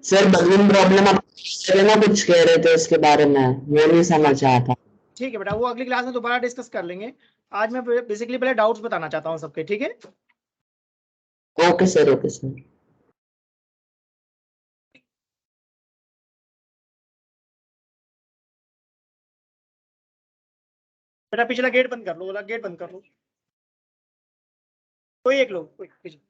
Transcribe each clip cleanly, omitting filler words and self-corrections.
Sir balloon problem आप ना कुछ कह रहे थे उसके बारे में, वो नहीं समझ आया था। ठीक है बेटा, वो अगली क्लास में दोबारा डिस्कस कर लेंगे। आज मैं बेसिकली पहले डाउट्स बताना चाहता हूँ सबके, ठीक है। Okay sir, okay sir. बेटा पिछला गेट बंद कर लो, वाला गेट बंद कर लो, कोई एक लो, कोई पिछला।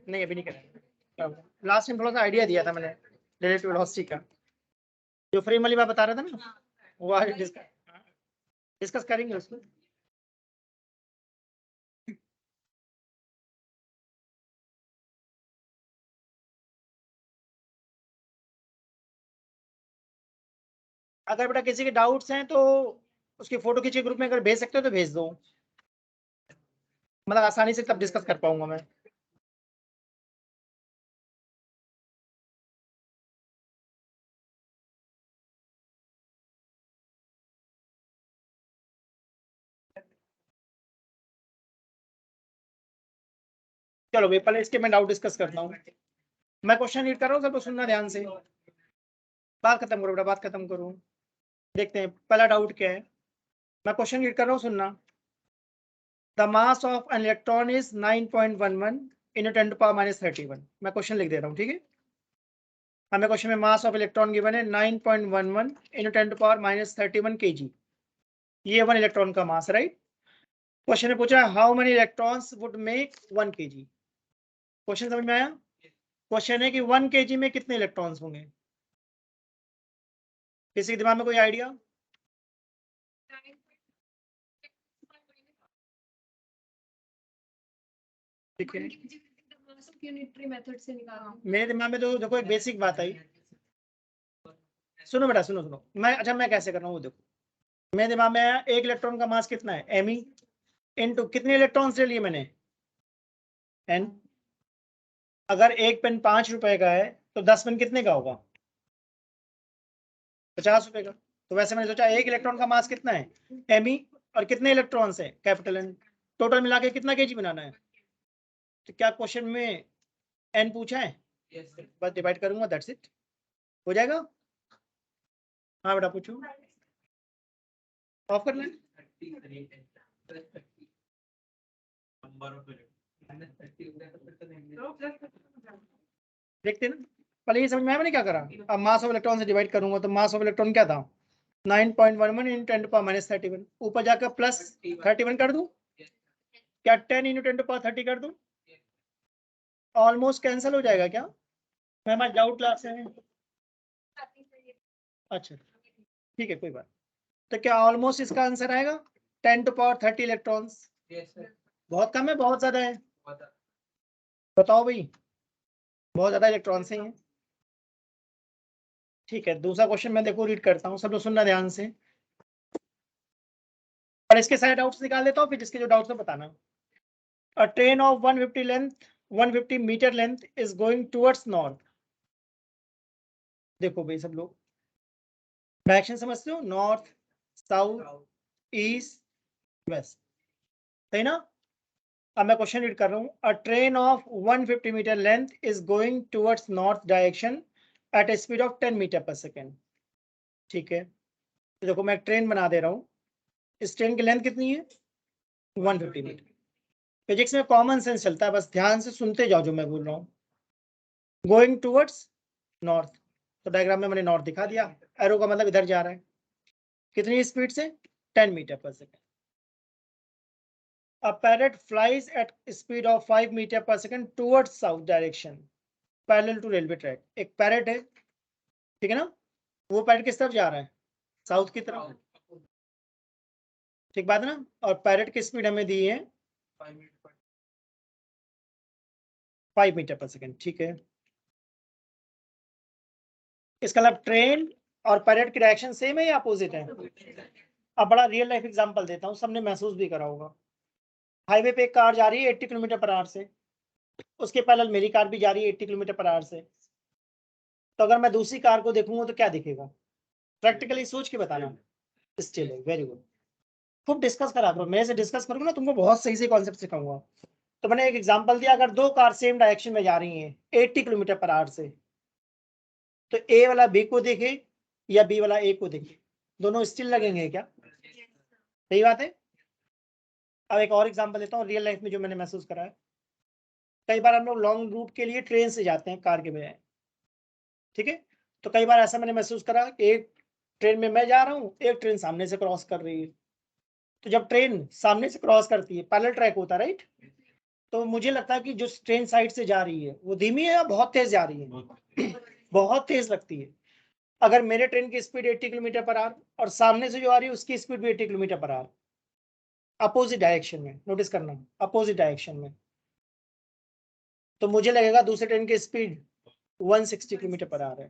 नहीं अभी नहीं करें, लास्ट टाइम थोड़ा सा आइडिया दिया था मैंने रिलेटिव वेलोसिटी का, जो फ्रेम वाली बात बता रहा था ना, वो आज डिस्कस करेंगे उसको। अगर बेटा किसी के डाउट्स हैं तो उसकी फोटो खींच के ग्रुप में अगर भेज सकते हो तो भेज दो, मतलब आसानी से तब डिस्कस कर पाऊंगा मैं। चलो भाई पहले इसके मैं डाउट डिस्कस करता हूँ। मैं क्वेश्चन रीड कर रहा हूँ, सबको सुनना ध्यान से, बात खत्म करो बेटा, बात खत्म करो। देखते हैं पहला डाउट क्या है। मैं क्वेश्चन रीड कर रहा हूँ, सुनना। The mass of an electron is 9.11 इन 10⁻31। मैं क्वेश्चन लिख दे रहा हूँ, ठीक है। हमें क्वेश्चन में मास ऑफ इलेक्ट्रॉन गिवन है 9.11 इन 10⁻31 kg। ये वन इलेक्ट्रॉन का मास, राइट। क्वेश्चन में पूछा how many electrons would make 1 kg। Question समझ में आया। क्वेश्चन है कि 1 kg में कितने इलेक्ट्रॉन्स होंगे। किसी के दिमाग में कोई आइडिया। ठीक है, मेरे दिमाग में तो देखो एक बेसिक बात आई। सुनो बेटा, सुनो सुनो, मैं कैसे कर रहा हूँ वो देखो। मेरे दिमाग में आया एक इलेक्ट्रॉन का मास कितना है, एम ई इनटू कितने इलेक्ट्रॉन्स ले लिए मैंने, एन। अगर एक पेन 5 रुपए का है तो 10 पेन कितने का होगा, 50 रुपए का। तो वैसे मैंने सोचा एक इलेक्ट्रॉन का मास कितना है, एम ई, और कितने इलेक्ट्रॉन्स है, कैपिटल एन। टोटल मिला के कितना केजी बनाना है। तो क्या क्वेश्चन में एन पूछा है, बस डिवाइड करूंगा, दैट्स इट, हो जाएगा। हाँ बेटा पूछो, ऑफ कर लें। देखते ना, पहले ये समझ में आया मैंने क्या करा। अब मास ऑफ इलेक्ट्रॉन से डिवाइड करूंगा तो मास ऑफ इलेक्ट्रॉन क्या था, 9.11 इन 10⁻31। ऊपर जाकर प्लस 31 कर दूं, क्या 10 इन 10⁻30 कर दूं, ऑलमोस्ट कैंसिल हो जाएगा क्या। मैं डाउट क्लास है। अच्छा ठीक है, कोई बात। तो क्या ऑलमोस्ट इसका आंसर आएगा 10⁻30 इलेक्ट्रॉन्स। बहुत कम है, बहुत ज्यादा है, बताओ भाई, बहुत ज्यादा इलेक्ट्रॉन्स हैं। ठीक है, दूसरा क्वेश्चन मैं देखो रीड करता हूँ, सब लोग सुनना ध्यान से, और इसके सारे डाउट्स निकाल लेता हूँ, फिर जिसके जो डाउट्स है बताना। A train of 150 length 150 metre length is going towards north. देखो भाई सब लोग डायरेक्शन समझते हो, नॉर्थ, साउथ, ईस्ट, वेस्ट, सही ना। अब मैं क्वेश्चन रीड कर रहा हूँ। A train of 150 metre length is going towards north direction at a speed of 10 metre per second. ठीक है, तो देखो मैं ट्रेन बना दे रहा हूँ। इस ट्रेन की लेंथ कितनी है, 150 मीटर। फिजिक्स में कॉमन सेंस चलता है, बस ध्यान से सुनते जाओ जो मैं बोल रहा हूँ। गोइंग टुवर्ड्स नॉर्थ, तो डायग्राम में मैंने नॉर्थ दिखा दिया, एरो का मतलब इधर जा रहा है। कितनी स्पीड से, 10 metre per second. A parrot flies at speed of 5 metre per second towards south direction parallel to railway track. एक पैरेट है, ठीक है ना, वो पैरेट किस तरफ जा रहा है, साउथ की तरफ, ठीक बात है ना। और पैरेट की स्पीड हमें दी है 5 मीटर पर सेकेंड, ठीक है। इसका मतलब ट्रेन और पैरेट की डायरेक्शन सेम है या अपोजिट है। अब बड़ा रियल लाइफ एग्जांपल देता हूँ, सबने महसूस भी करा होगा। हाईवे पे एक कार जा रही है 80 किलोमीटर पर आवर से, उसके पैरेलल मेरी कार भी जा रही है 80 किलोमीटर पर आवर से। तो अगर मैं दूसरी कार को देखूंगा तो क्या दिखेगा, प्रैक्टिकली सोच के बताना। स्टिल है, वेरी गुड। खूब डिस्कस करा करो, मेरे से डिस्कस करोगे ना तुमको बहुत सही से कॉन्सेप्ट सिखाऊंगा। तो मैंने एक एग्जांपल दिया, अगर दो कार सेम डायरेक्शन में जा रही हैं 80 किलोमीटर पर आवर से, तो ए वाला बी को देखे या बी वाला ए को देखे, दोनों स्टिल लगेंगे क्या? सही बात है। अब एक और एग्जांपल देता हूँ रियल लाइफ में जो मैंने महसूस करा है। कई बार हम लोग लॉन्ग रूट के लिए ट्रेन से जाते हैं कार के बजाय, ठीक है। तो कई बार ऐसा मैंने महसूस करा कि एक ट्रेन में मैं जा रहा हूँ, एक ट्रेन सामने से क्रॉस कर रही है। तो जब ट्रेन सामने से क्रॉस करती है, पैरेलल ट्रैक होता है राइट, तो मुझे लगता है कि जो ट्रेन साइड से जा रही है वो धीमी है या बहुत तेज जा रही है? बहुत तेज लगती है। अगर मेरे ट्रेन की स्पीड 80 किलोमीटर पर आवर और सामने से जो आ रही है उसकी स्पीड भी 80 kilometre per hour, opposite direction में, नोटिस करना अपोजिट डायरेक्शन में, तो मुझे लगेगा दूसरे ट्रेन की स्पीड 160 किलोमीटर पर आवर है।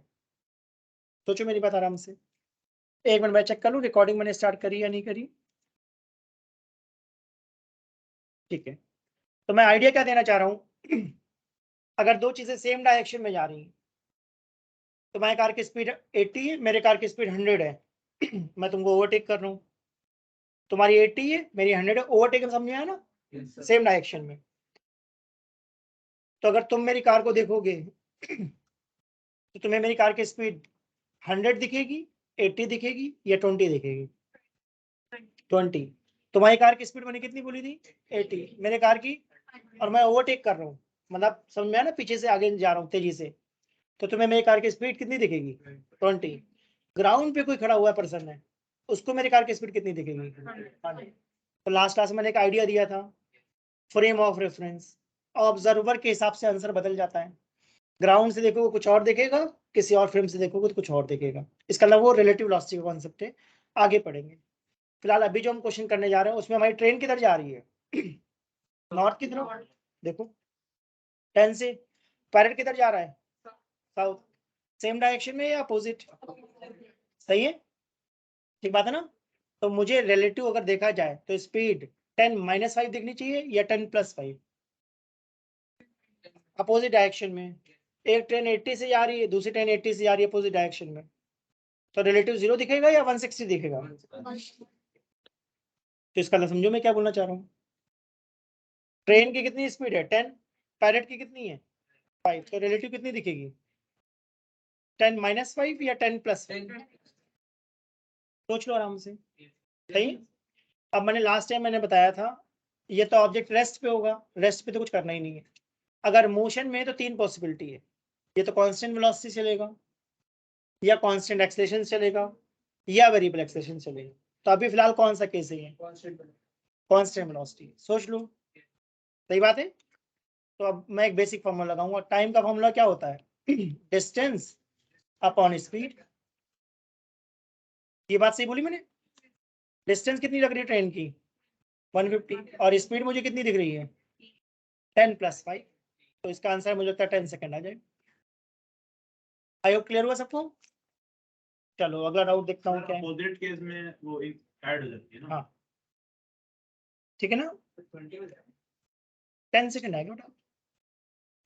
सोचो मेरी बात आराम से। एक मिनट मैं चेक कर लूँ रिकॉर्डिंग मैंने स्टार्ट करी या नहीं करी। ठीक है, तो मैं आइडिया क्या देना चाह रहा हूँ अगर दो चीजें सेम डायरेक्शन में जा रही हैं, तो मैं कार की स्पीड 80 है, मेरे कार की स्पीड 100 है मैं तुमको ओवरटेक कर रहा हूँ, तुम्हारी 80 है मेरी 100 है, ओवरटेक समझ में आया ना, सेम डायरेक्शन में। तो अगर तुम मेरी कार को देखोगे तो तुम्हें मेरी कार की स्पीड 100 दिखेगी, 80 दिखेगी या 20 दिखेगी? 20। तुम्हारी कार की स्पीड मैंने कितनी बोली थी? 80 मेरे कार की, और मैं ओवरटेक कर रहा हूँ, मतलब समझ में आया ना, पीछे से आगे जा रहा हूँ तेजी से, तो तुम्हें मेरी कार की स्पीड कितनी दिखेगी? 20। ग्राउंड पे कोई खड़ा हुआ पर्सन है, उसको मेरी कार की स्पीड कितनी दिखेगी? 100। तो लास्ट क्लास में मैंने एक आइडिया दिया था, फ्रेम ऑफ रेफरेंस, ऑब्जर्वर के हिसाब से आंसर बदल जाता है। ग्राउंड से देखोगे कुछ और देखेगा, किसी और फ्रेम से देखोगे तो कुछ और देखेगा। इसका मतलब वो रिलेटिव वेलोसिटी का कॉन्सेप्ट है, आगे पढ़ेंगे। फिलहाल अभी जो हम क्वेश्चन करने जा रहे हैं उसमें हमारी ट्रेन किधर जा रही है? नॉर्थ की तरफ। देखो 10 से पैरेट किधर जा रहा है? साउथ। सेम डायरेक्शन में या अपोजिट? सही है, ठीक बात है ना। तो मुझे रिलेटिव अगर देखा जाए तो स्पीड 10-5 दिखनी चाहिए या 10+5? अपोजिट डायरेक्शन में। एक ट्रेन 80 से जा रही है, दूसरी ट्रेन 80 से जा रही है अपोजिट डायरेक्शन में, तो रिलेटिव 0 दिखेगा या 160 दिखेगा? तो इसका मतलब समझो मैं क्या बोलना चाह रहा हूँ। ट्रेन की कितनी स्पीड है? 10, पैरेट की कितनी है? 5, तो रिलेटिव कितनी दिखेगी? 10-5 या 10+5? सोच लो आराम से। सही। अब मैंने लास्ट टाइम मैंने बताया था, ये तो ऑब्जेक्ट रेस्ट पे होगा, रेस्ट पे तो कुछ करना ही नहीं है। अगर मोशन में है तो 3 पॉसिबिलिटी है, ये तो कांस्टेंट वेलोसिटी चलेगा, या कांस्टेंट एक्सेलरेशन चलेगा, या वेरिएबल एक्सेलरेशन चलेगा। तो अभी फिलहाल कौन सा केस है? Constant velocity. सोच लो, सही बात है। तो अब मैं एक बेसिक फॉर्मूला लगाऊंगा। टाइम का फॉर्मूला क्या होता है? Distance upon speed. ये बात सही बोली मैंने? डिस्टेंस कितनी लग रही है ट्रेन की? 150, और स्पीड मुझे कितनी दिख रही है? 10+5। तो इसका आंसर मुझे लगता है 10 सेकंड आ जाए। आई होप क्लियर हुआ सबको। चलो अगला डाउट देखता हूँ क्या है। अपोजिट केस में वो एक ऐड हो जाती है ना। हाँ ठीक है ना, 10 सेकंड आएगा बेटा।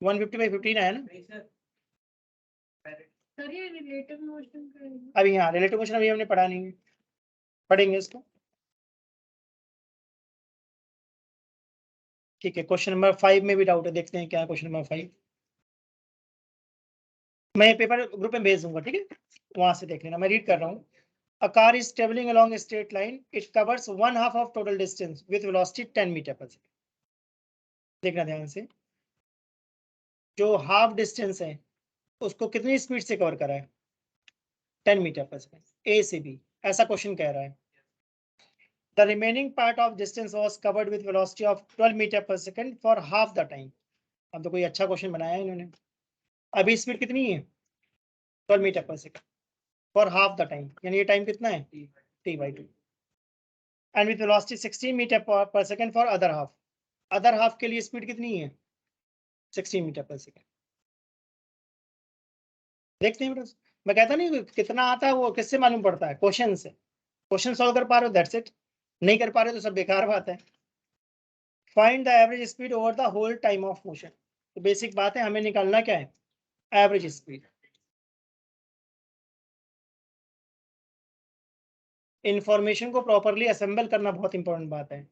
150/15 आया ना। अभी हाँ रिलेटिव मोशन अभी हमने पढ़ा नहीं है, पढ़ेंगे इसको। ठीक है, क्वेश्चन नंबर 5 में भी डाउट है, देखते हैं क्या है क्वेश्चन नंबर 5। मैं ये पेपर ग्रुप में भेज दूंगा, ठीक है, वहां से देख लेना। मैं रीड कर रहा हूँ। A car is traveling along a straight line. It covers 1/2 of total distance with velocity 10 metre per second. देखना ध्यान से, जो हाफ डिस्टेंस है उसको कितनी स्पीड से कवर करा है? 10 मीटर पर सेकंड, ए से बी, ऐसा क्वेश्चन कह रहा है। The remaining part of distance was covered with velocity of 12 metre per second for half the time। अब तो कोई अच्छा क्वेश्चन बनाया है इन्होंने। अभी स्पीड कितनी है? 12 metre per second for half the time, यानी ये टाइम कितना है? t/2। And with velocity 16 metre per second for other half. Other half के लिए स्पीड कितनी है? 16 मीटर पर सेकंड। देखते हैं बेटा, मैं कहता नहीं कितना आता है वो किससे मालूम पड़ता है? क्वेश्चन से। क्वेश्चन सॉल्व कर पा रहे हो दैट्स इट, नहीं कर पा रहे तो सब बेकार बात है। Find the average speed over the whole time of motion. तो बेसिक बात है, हमें निकालना क्या है? Average speed. इंफॉर्मेशन को प्रॉपरली असेंबल करना बहुत इंपॉर्टेंट बात है।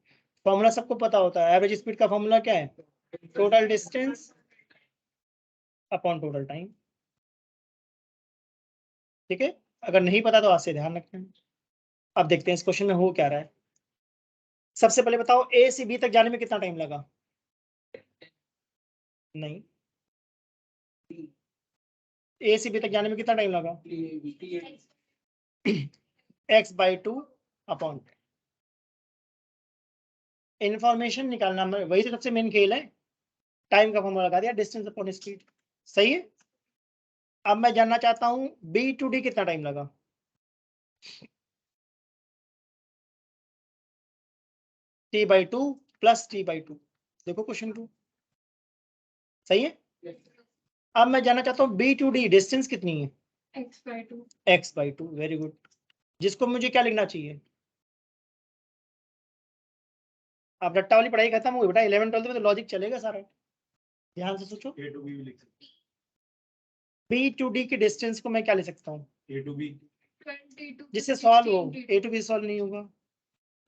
फॉर्मूला सबको पता होता है, एवरेज स्पीड का फॉर्मूला क्या है? Total distance upon total time. ठीक है, अगर नहीं पता तो आज से ध्यान रखना। अब देखते हैं इस क्वेश्चन में हो क्या रहा है। सबसे पहले बताओ ए से बी तक जाने में कितना टाइम लगा? नहीं, ए से बी तक जाने में कितना टाइम लगा? x/2 अपॉन इंफॉर्मेशन निकालना में वही तो सबसे मेन खेल है। टाइम का फॉर्मूला लगा दिया, डिस्टेंस अपॉन स्पीड। सही है। अब मैं जानना चाहता हूं बी टू डी कितना टाइम लगा? t/2 plus t/2। देखो क्वेश्चन 2 सही है। अब मैं जानना चाहता हूँ बी टू डी डिस्टेंस कितनी है? x/2। Very good. जिसको मुझे क्या लिखना चाहिए? अब रट्टा वाली पढ़ाई खत्म हो गई बेटा, 11 12 में तो लॉजिक चलेगा सारा। ध्यान से सोचो। A to B भी लिख सकते बी टू डी की डिस्टेंस को मैं क्या लिख सकता हूँ? हैं। A to B जिससे सॉल्व हो, ए टू बी सॉल्व नहीं होगा।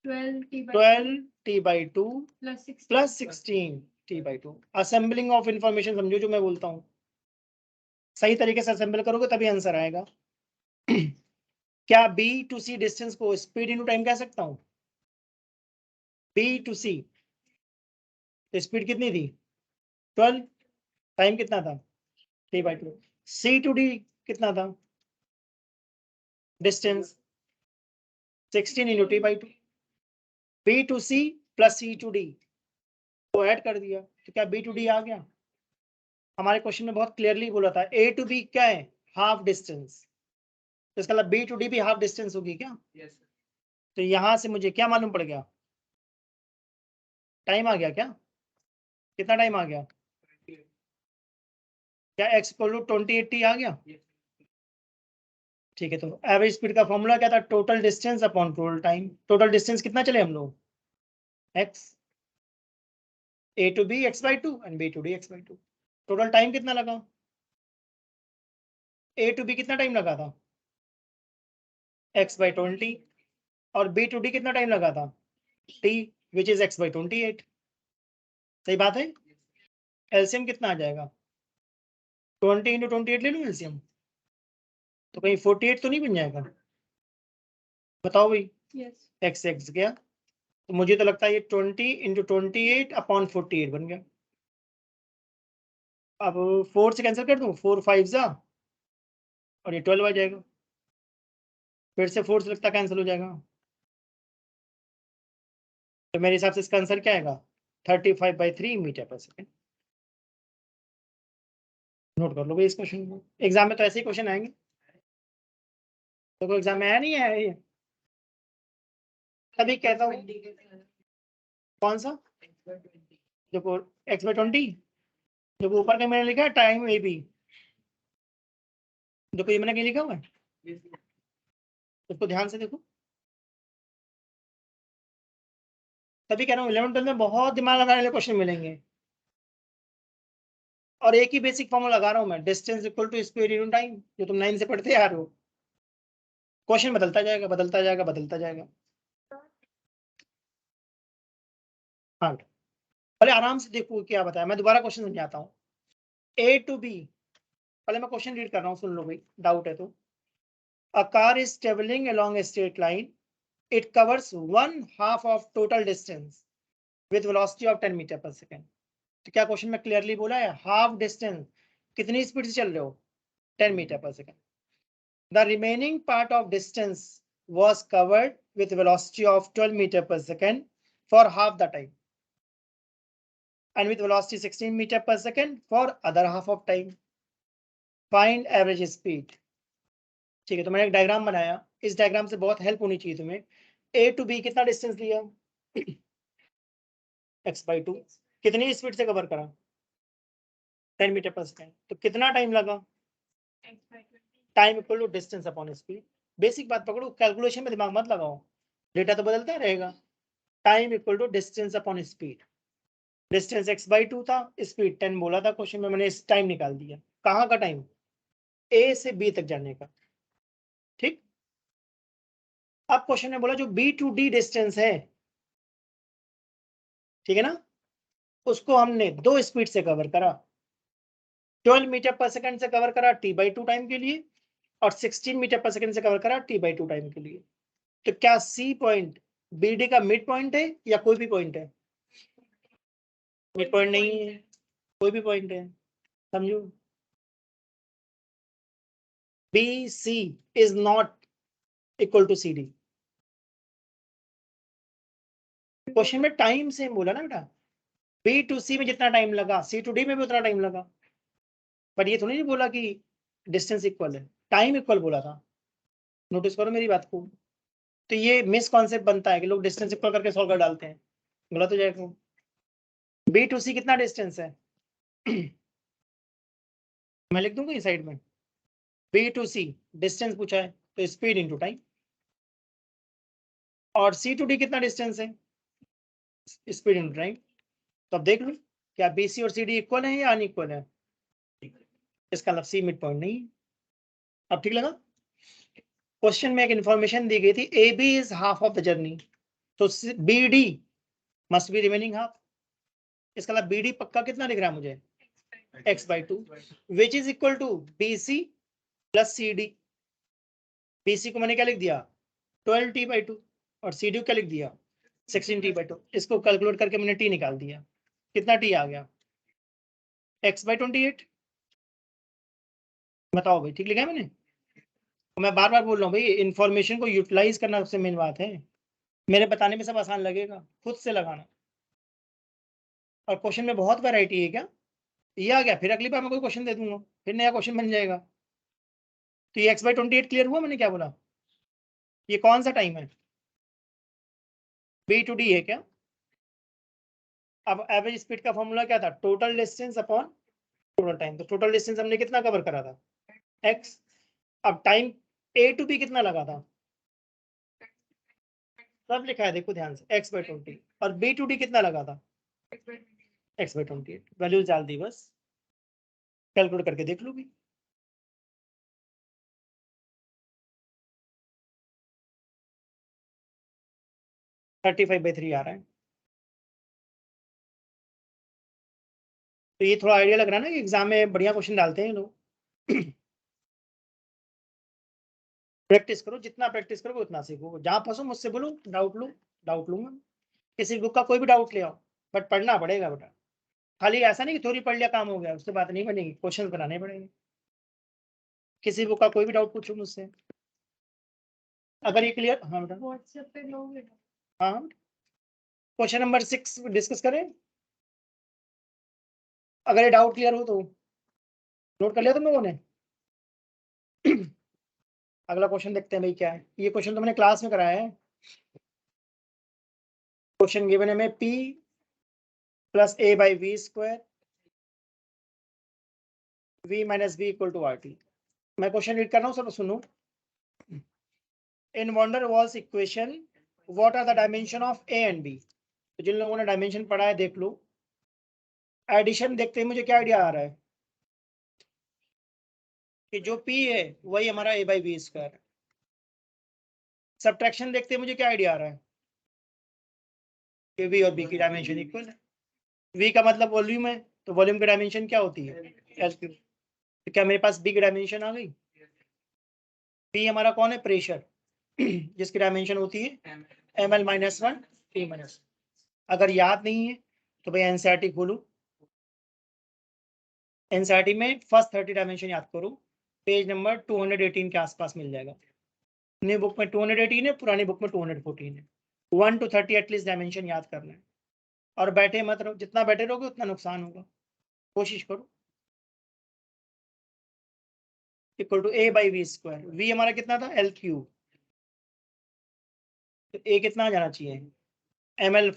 12t/2 plus 16t/2। Assembling of information समझो जो मैं बोलता हूँ। सही तरीके से असेंबल करोगे तभी आंसर आएगा। क्या बी टू सी डिस्टेंस को स्पीड इनटू टाइम कह सकता हूँ? बी टू सी तो स्पीड कितनी थी? 12। टाइम कितना था? t/2। सी टू डी कितना था? Distance 16 into t/2। B to C plus C to D को ऐड कर दिया तो क्या बी टू डी आ गया? हमारे क्वेश्चन में बहुत क्लियरली बोला था ए टू बी क्या है? Half distance. तो इसका मतलब बी टू डी भी हाफ डिस्टेंस होगी क्या? yes sir. तो यहां से मुझे क्या मालूम पड़ गया? टाइम आ गया क्या? कितना टाइम आ गया? क्या x इक्वल टू 2080 आ गया? ठीक है, तो एवरेज स्पीड का फॉर्मूला क्या था? Total distance upon total time. Total distance कितना चले हम लोग? x, a to b x/2 and b to d x/2। Total time कितना लगा? a टू b कितना टाइम लगा था? x/20। और b टू d कितना टाइम लगा था? t which is x/28। सही बात है। एलसीएम कितना आ जाएगा? 20 इंटू 28 ले लूं एलसीएम, तो कहीं 48 तो नहीं बन जाएगा? बताओ भाई। x x गया, तो मुझे तो लगता है ये 20 इंटू 28 अपॉन 48 बन गया। अब 4 से कैंसिल कर दूं, 4 5 जा और ये 12 आ जाएगा। फिर से 4 से लगता कैंसिल हो जाएगा, तो मेरे हिसाब से इसका आंसर क्या आएगा? 35/3 मीटर पर सेकेंड। नोट कर लो भाई इस क्वेश्चन को, एग्जाम में तो ऐसे ही क्वेश्चन आएंगे। तो कोई एग्जाम में आया नहीं है ये? तभी कहता हूँ। कौन सा? देखो x/20, देखो ऊपर का मैंने लिखा है टाइम ए बी, देखो ये मैंने कहीं लिखा हुआ है, उसको ध्यान से देखो। तभी कह रहा हूँ 11 12 में बहुत दिमाग लगाने वाले क्वेश्चन मिलेंगे। और एक ही बेसिक फॉर्मूला लगा रहा हूँ मैं, distance equal to speed into time, जो तुम 9 से पढ़ते आ रहे हो। क्वेश्चन बदलता जाएगा बदलता जाएगा बदलता जाएगा। हाँ, पहले आराम से देखो क्या बताया, मैं दोबारा क्वेश्चन समझाता हूँ। ए टू बी, पहले मैं क्वेश्चन रीड कर रहा हूँ, सुन लो भाई, डाउट है तो। A car is travelling along a straight line, it covers 1/2 of total distance with velocity of 10 metre per second. तो क्या क्वेश्चन में क्लियरली बोला है हाफ डिस्टेंस कितनी स्पीड से चल रहे हो? 10 metre per second. The remaining part of distance was covered with velocity of 12 meter per second for half the time and with velocity 16 meter per second for other half of time. Find average speed. ठीक है, तो मैंने एक diagram बनाया, इस diagram से बहुत help होनी चाहिए तुम्हें। ए टू बी कितना डिस्टेंस लिया? x/2। कितनी स्पीड से कवर करा? 10 मीटर पर सेकेंड। तो कितना टाइम लगा? Time equal to distance upon speed. Basic बात पकड़ो, कैलकुलेशन में दिमाग मत लगाओ, डेटा तो बदलता रहेगा। Time equal to distance upon speed. Distance x/2 था, स्पीड 10 बोला था क्वेश्चन में, मैंने इस टाइम निकाल दिया। कहाँ का टाइम? ए से बी तक जाने का। ठीक, अब क्वेश्चन में बोला जो बी टू डी डिस्टेंस है, ठीक है ना, उसको हमने 2 स्पीड से कवर करा। 12 मीटर पर सेकंड से कवर करा t/2 टाइम के लिए, और 16 मीटर पर सेकंड से कवर करा t/2 टाइम के लिए। तो क्या सी पॉइंट बी डी का मिड पॉइंट है या कोई भी पॉइंट है? मिड पॉइंट नहीं है, कोई भी पॉइंट है, समझो। B C is not equal to C D. Question में टाइम सेम बोला ना बेटा, बी टू सी में जितना टाइम लगा सी टू डी में भी उतना टाइम लगा, पर ये थोड़ी नहीं बोला कि डिस्टेंस इक्वल है, टाइम इक्वल बोला था। नोटिस करो मेरी बात को। तो ये मिस कॉन्सेप्ट बनता है कि लोग डिस्टेंस इक्वल करके सॉल्व कर डालते हैं, गलत हो जाएगा। बी टू सी कितना डिस्टेंस है? मैं लिख दूंगा इस साइड में, बी टू सी डिस्टेंस पूछा है तो स्पीड इंटू टाइम। और सी टू डी कितना डिस्टेंस है? Speed into time. तो अब देख लो क्या बी सी और सी डी इक्वल है या अनइक्वल है? इसका मतलब सी मिड पॉइंट नहीं है। अब ठीक लगा? क्वेश्चन में एक इंफॉर्मेशन दी गई थी, A B is half of the journey, तो B D must be remaining half. इसका मतलब बी डी पक्का कितना दिख रहा है मुझे? x/2, which is equal to B C plus C D. B C को मैंने क्या लिख दिया? 12t/2, और सी डी को क्या लिख दिया? 16t/2। इसको कैलकुलेट करके मैंने t निकाल दिया, कितना t आ गया? x/28। बताओ भाई, ठीक लिखा है मैंने? मैं बार बार बोल रहा हूँ भाई, इंफॉर्मेशन को यूटिलाइज करना सबसे मेन बात है। मेरे बताने में सब आसान लगेगा, खुद से लगाना। और क्वेश्चन में बहुत वैरायटी है क्या? ये आ गया, फिर अगली बार मैं कोई क्वेश्चन दे दूंगा, फिर नया क्वेश्चन बन जाएगा। तो ये x/28 क्लियर हुआ? मैंने क्या बोला? ये कौन सा टाइम है? बी टू डी है क्या? अब एवरेज स्पीड का फॉर्मूला क्या था? Total distance upon total time. तो टोटल डिस्टेंस हमने कितना कवर करा था? x। अब टाइम ए टू बी कितना लगा था? सब लिखा है देखो ध्यान से, x/20। और बी टू डी कितना लगा था? x/28। वैल्यूज डाल दी, बस कैलकुलेट करके देख लो भी। 35/3 आ रहा है। तो ये थोड़ा आइडिया लग रहा है ना कि एग्जाम में बढ़िया क्वेश्चन डालते हैं लोग। प्रैक्टिस करो, जितना प्रैक्टिस करोगे उतना सीखोगे। जहां फंसो मुझसे बोलो, डाउट लो, डाउट लूंगा। किसी बुक का कोई भी डाउट ले आओ, बट पढ़ना पड़ेगा बेटा। खाली ऐसा नहीं कि थ्योरी पढ़ लिया काम हो गया, उससे बात नहीं बनेगी, क्वेश्चन बनाने पड़ेंगे। किसी बुक का कोई भी डाउट पूछो मुझसे, अगर ये क्लियर। हाँ बेटा, व्हाट्सएप पे लोगे? हाँ, क्वेश्चन नंबर 6 डिस्कस करें, अगर ये डाउट क्लियर हो तो। नोट कर लिया तुम लोगों ने? अगला क्वेश्चन देखते हैं भाई क्या है। ये क्वेश्चन तो मैंने क्लास में कराया है। क्वेश्चन गिवन है में p plus a/v² v minus b equal to RT। मैं क्वेश्चन रीड कर रहा हूँ, सब सुनो। In van der Waals equation what are the dimension of a and b। तो जिन लोगों ने डायमेंशन पढ़ा है देख लो। एडिशन देखते ही मुझे क्या आइडिया आ रहा है कि जो p है वही हमारा a/v² है। सब्ट्रैक्शन देखते ही मुझे क्या आइडिया आ रहा है कि v और b की डायमेंशन इक्वल है। v का मतलब वॉल्यूम है, तो वॉल्यूम की डायमेंशन क्या होती है? L3। तो क्या मेरे पास b की डायमेंशन आ गई? p हमारा कौन है? प्रेशर, जिसकी डायमेंशन होती है ml-1 T-। अगर याद नहीं है तो भाई एनसीईआरटी खोलो, एनसीईआरटी में फर्स्ट 30 डायमेंशन याद करो, पेज नंबर 218 के आसपास मिल जाएगा। नई बुक में 218 है, पुरानी बुक में 214 है। 1 to 30 एटलीस्ट डायमेंशन याद करना है। और बैठे मत रहो, जितना बैठे रहोगे उतना नुकसान होगा, कोशिश करो। Equal to a/v²। v हमारा कितना था? L3। तो a कितना आ जाना चाहिए? ml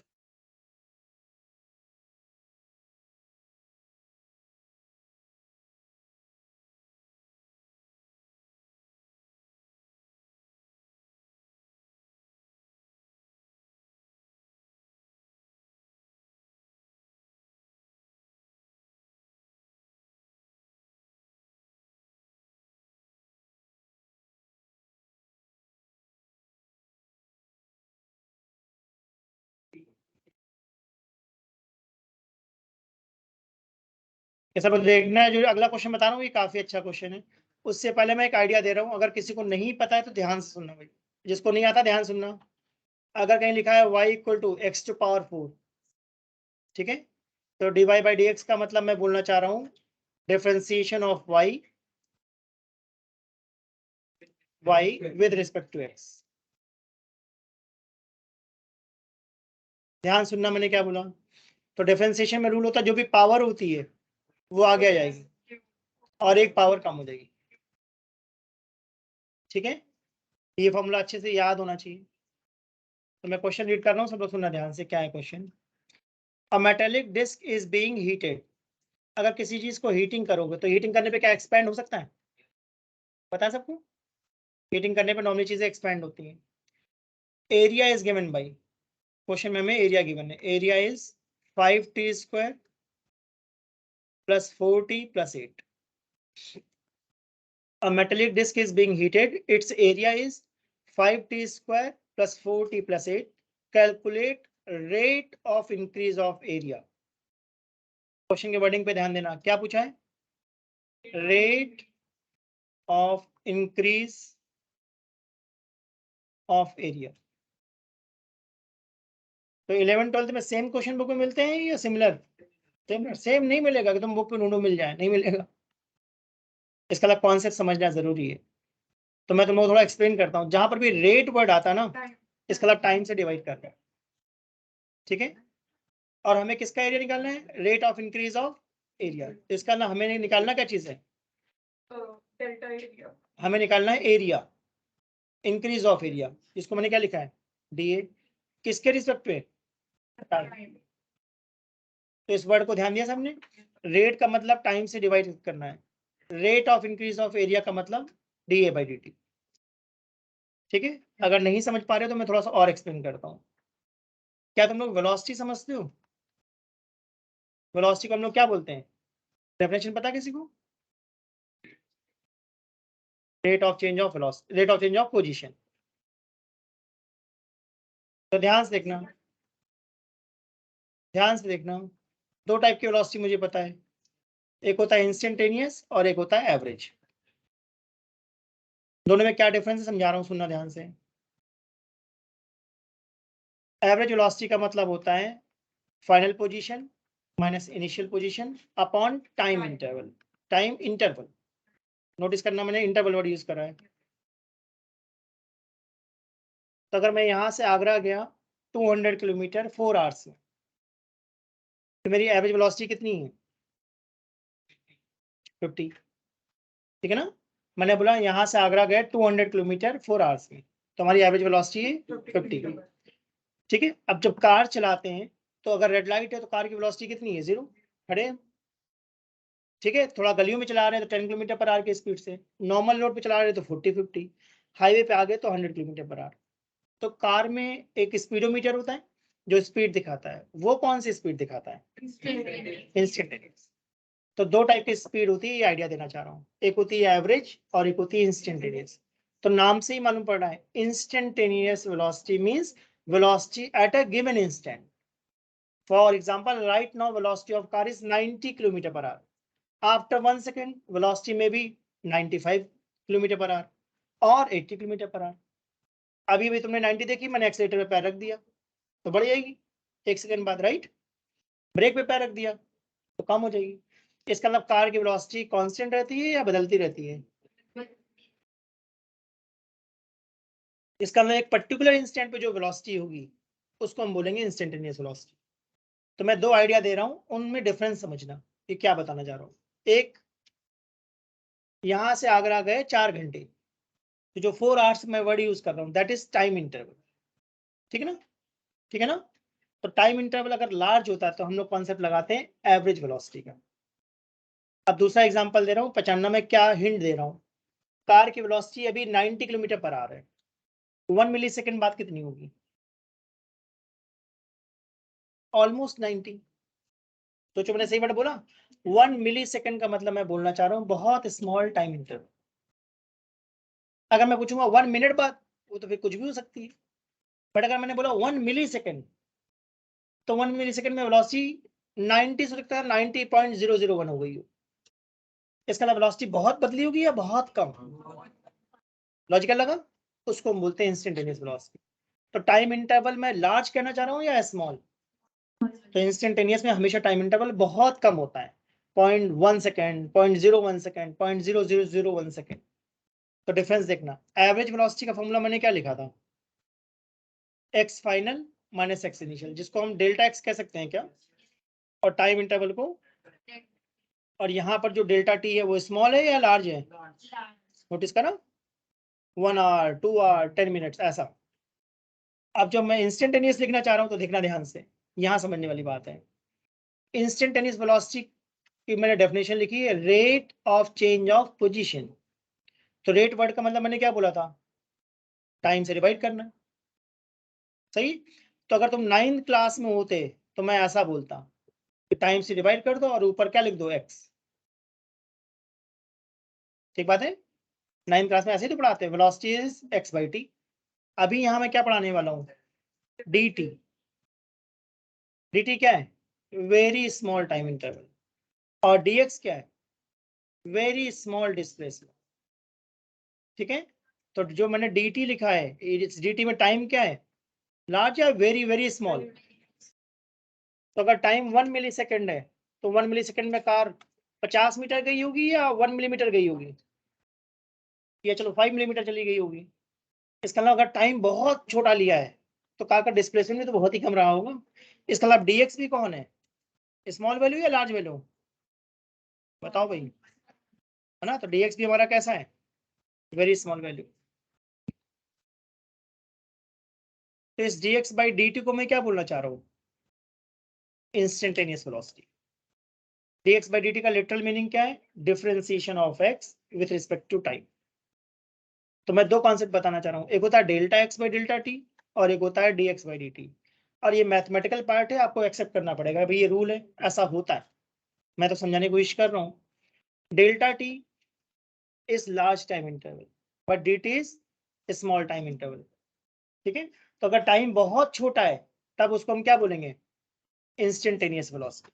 ये सब देखना है। जो अगला क्वेश्चन बता रहा हूँ ये काफी अच्छा क्वेश्चन है। उससे पहले मैं एक आइडिया दे रहा हूँ, अगर किसी को नहीं पता है तो ध्यान से सुनना भाई, जिसको नहीं आता ध्यान सुनना। अगर कहीं लिखा है y equal to x to power 4, ठीक है, तो dy बाई डी एक्स का मतलब मैं बोलना चाह रहा हूँ differentiation of y with respect to x। ध्यान सुनना मैंने क्या बोला। तो डिफरेंशिएशन में रूल होता है जो भी पावर होती है वो आगे आ जाएगी और एक पावर कम हो जाएगी, ठीक है। ये फॉर्मूला अच्छे से याद होना चाहिए। तो मैं क्वेश्चन रीड कर रहा हूँ, सब लोग सुनना ध्यान से। क्या है question? A metallic disc is being heated. अगर किसी चीज को हीटिंग करोगे तो हीटिंग करने पे क्या एक्सपैंड हो सकता है? पता है सबको? हीटिंग करने पे नॉर्मली चीजें एक्सपैंड होती हैं। Area is given by, question में हमें एरिया गिवन है। Area is 5t² plus 4t plus 8। A metallic disk is being heated. Its area is 5t² plus 4t plus 8. Calculate rate of increase of area. Question के wording पे ध्यान देना। क्या पूछा है? Rate of increase of area. तो 11th-12th में same question book में मिलते हैं या सिमिलर? सेम नहीं मिलेगा कि तुम बुक पे ढूंढो मिल जाए, नहीं मिलेगा। इसका अलग कॉन्सेप्ट समझना जरूरी है। तो मैं तुम लोग थोड़ा एक्सप्लेन करता हूँ। जहां पर भी रेट वर्ड आता है ना, इसका अलग टाइम से डिवाइड कर रहा है, ठीक है। और हमें किसका एरिया निकालना है? Rate of increase of area. तो इसका ना हमें निकालना क्या चीज है? Delta area. हमें निकालना है एरिया, इंक्रीज ऑफ एरिया। इसको मैंने क्या लिखा है? D A. किसके रिस्पेक्ट पे? टाइम। तो इस वर्ड को ध्यान दिया सबने? रेट का मतलब टाइम से डिवाइड करना है। Rate of increase of area का मतलब D A by D T, ठीक है। अगर नहीं समझ पा रहे हो तो मैं थोड़ा सा और एक्सप्लेन करता हूँ। क्या तुम लोग वेलोसिटी समझते हो? वेलोसिटी को हम लोग क्या बोलते हैं? डेफिनेशन पता है किसी को? Rate of change of velocity, rate of change of position. तो ध्यान से देखना, ध्यान से देखना। दो टाइप की वेलोसिटी मुझे पता है, एक होता है इंस्टेंटेनियस और एक होता है एवरेज। दोनों में क्या डिफरेंस है समझा रहा हूँ, सुनना ध्यान से। एवरेज वेलोसिटी का मतलब होता है final position minus initial position upon time interval. Time interval notice करना, मैंने इंटरवल वर्ड यूज करा है। तो अगर मैं यहाँ से आगरा गया 200 किलोमीटर 4 आवर्स में, तो मेरी एवरेज वेलोसिटी कितनी है? 50, ठीक है ना। मैंने बोला यहाँ से आगरा गए 200 किलोमीटर 4 आवर्स में, तो हमारी एवरेज वेलोसिटी है 50, ठीक है। अब जब कार चलाते हैं तो अगर रेड लाइट है तो कार की वेलोसिटी कितनी है? 0, खड़े हैं, ठीक है। थोड़ा गलियों में चला रहे हैं तो 10 किलोमीटर पर आवर की स्पीड से, नॉर्मल रोड पे चला रहे हैं तो 40-50, हाईवे पे आ गए तो 100 किलोमीटर पर आवर। तो कार में एक स्पीडोमीटर होता है जो स्पीड दिखाता है। वो कौन सी स्पीड दिखाता है? इंस्टेंटेनियस। तो दो टाइप की स्पीड होती है, ये आइडिया देना चाह रहा हूँ। एक होती है एवरेज और एक होती है इंस्टेंटेनियस। तो नाम से ही मालूम पड़ रहा है, instantaneous velocity means velocity at a given instant. For example right now velocity of car is 90 kilometre per hour. After 1 second velocity में भी 95 किलोमीटर पर आवर और 80 किलोमीटर पर आवर। अभी भी तुमने 90 देखी, मैंने एक्सीलेटर पे पैर रख दिया तो बढ़ जाएगी 1 सेकेंड बाद, राइट। ब्रेक पे पैर रख दिया तो कम हो जाएगी। इसका मतलब कार की वेलोसिटी कांस्टेंट रहती है या बदलती रहती है? इसका मतलब एक पर्टिकुलर इंस्टेंट पे जो वेलोसिटी होगी उसको हम बोलेंगे इंस्टेंटेनियस वेलोसिटी। तो मैं दो आइडिया दे रहा हूँ, उनमें डिफरेंस समझना कि क्या बताना चाह रहा हूँ। एक, यहां से आगरा गए 4 घंटे, तो जो 4 आवर्स मैं वर्ड यूज कर रहा हूँ दैट इज टाइम इंटरवल, ठीक है ना, ठीक है ना। तो टाइम इंटरवल अगर लार्ज होता है तो हम लोग कॉन्सेप्ट लगाते हैं एवरेज वेलोसिटी का। अब दूसरा एग्जांपल दे रहा हूँ, 95 में क्या हिंट दे रहा हूँ। कार की वेलोसिटी अभी 90 किलोमीटर पर आ रहा है, 1 मिली सेकेंड बाद कितनी होगी? ऑलमोस्ट 90। तो जो मैंने सही वर्ड बोला, 1 मिली सेकेंड का मतलब मैं बोलना चाह रहा हूँ बहुत स्मॉल टाइम इंटरवल। अगर मैं पूछूंगा 1 मिनट बाद, वो तो फिर कुछ भी हो सकती है। बट अगर मैंने बोला 1 मिली सेकेंड, तो 1 मिली सेकेंड में वेलोसिटी 90 से लगता है 90.001 हो गई हो, इसका मतलब वेलोसिटी बहुत बदली होगी या बहुत कम? लॉजिकल लगा? उसको हम बोलते हैं इंस्टेंटेनियस वेलोसिटी। तो टाइम इंटरवल मैं लार्ज कहना चाह रहा हूँ या स्मॉल? तो इंस्टेंटेनियस में हमेशा टाइम इंटरवल बहुत कम होता है, 0.1 सेकेंड, 0.01 सेकेंड, 0.0001 सेकेंड। तो डिफरेंस देखना, एवरेज वेलोसिटी का फॉर्मूला मैंने क्या लिखा था? X final minus x initial, जिसको हम डेल्टा एक्स कह सकते हैं क्या? और टाइम इंटरवल को, और यहाँ पर जो डेल्टा टी है वो स्मॉल है या लार्ज है? नोटिस करा, 1 आवर, 2 आवर, 10 मिनट्स ऐसा। अब जब मैं इंस्टेंटेनियस लिखना चाह रहा हूँ तो देखना ध्यान से, यहाँ समझने वाली बात है। इंस्टेंटेनियस वेलोसिटी की मैंने डेफिनेशन लिखी है, rate of change of position. तो रेट वर्ड का मतलब मैंने क्या बोला था? टाइम से डिवाइड करना, सही? तो अगर तुम 9th क्लास में होते तो मैं ऐसा बोलता कि टाइम से डिवाइड कर दो और ऊपर क्या लिख दो? एक्स। ठीक बात है? 9th क्लास में ऐसे ही तो पढ़ाते हैं, velocity is x by T. अभी यहाँ मैं क्या पढ़ाने वाला हूँ? D T. डी टी क्या है? Very small time interval. और डी एक्स क्या है? Very small displacement. ठीक है? तो जो मैंने डी टी लिखा है, इस डी टी में टाइम क्या है? लार्ज या वेरी वेरी स्मॉल? तो अगर टाइम 1 मिली सेकेंड है तो 1 मिली सेकेंड में कार 50 मीटर गई होगी या 1 मिलीमीटर गई होगी, या चलो 5 मिलीमीटर चली गई होगी। इसका मतलब अगर टाइम बहुत छोटा लिया है तो कार का डिस्प्लेसमेंट भी तो बहुत ही कम रहा होगा। इसका मतलब dx भी कौन है? स्मॉल वैल्यू या लार्ज वैल्यू? बताओ भाई, है ना? तो dx भी हमारा कैसा है? Very small value. तो इस dx बाई dt को मैं क्या बोलना चाह रहा हूँ? Instantaneous velocity. dx by dt का लिटरल मीनिंग क्या है? Differentiation of x with respect to time. तो मैं दो कॉन्सेप्ट बताना चाह रहा हूँ, एक होता है delta x by delta T और एक होता है D x by D T. और ये मैथमेटिकल पार्ट है, आपको एक्सेप्ट करना पड़ेगा भाई, ये रूल है, ऐसा होता है। मैं तो समझाने की कोशिश कर रहा हूँ। Delta T is large time interval but D T is small time interval. ठीक है? तो अगर टाइम बहुत छोटा है तब उसको हम क्या बोलेंगे? Instantaneous velocity.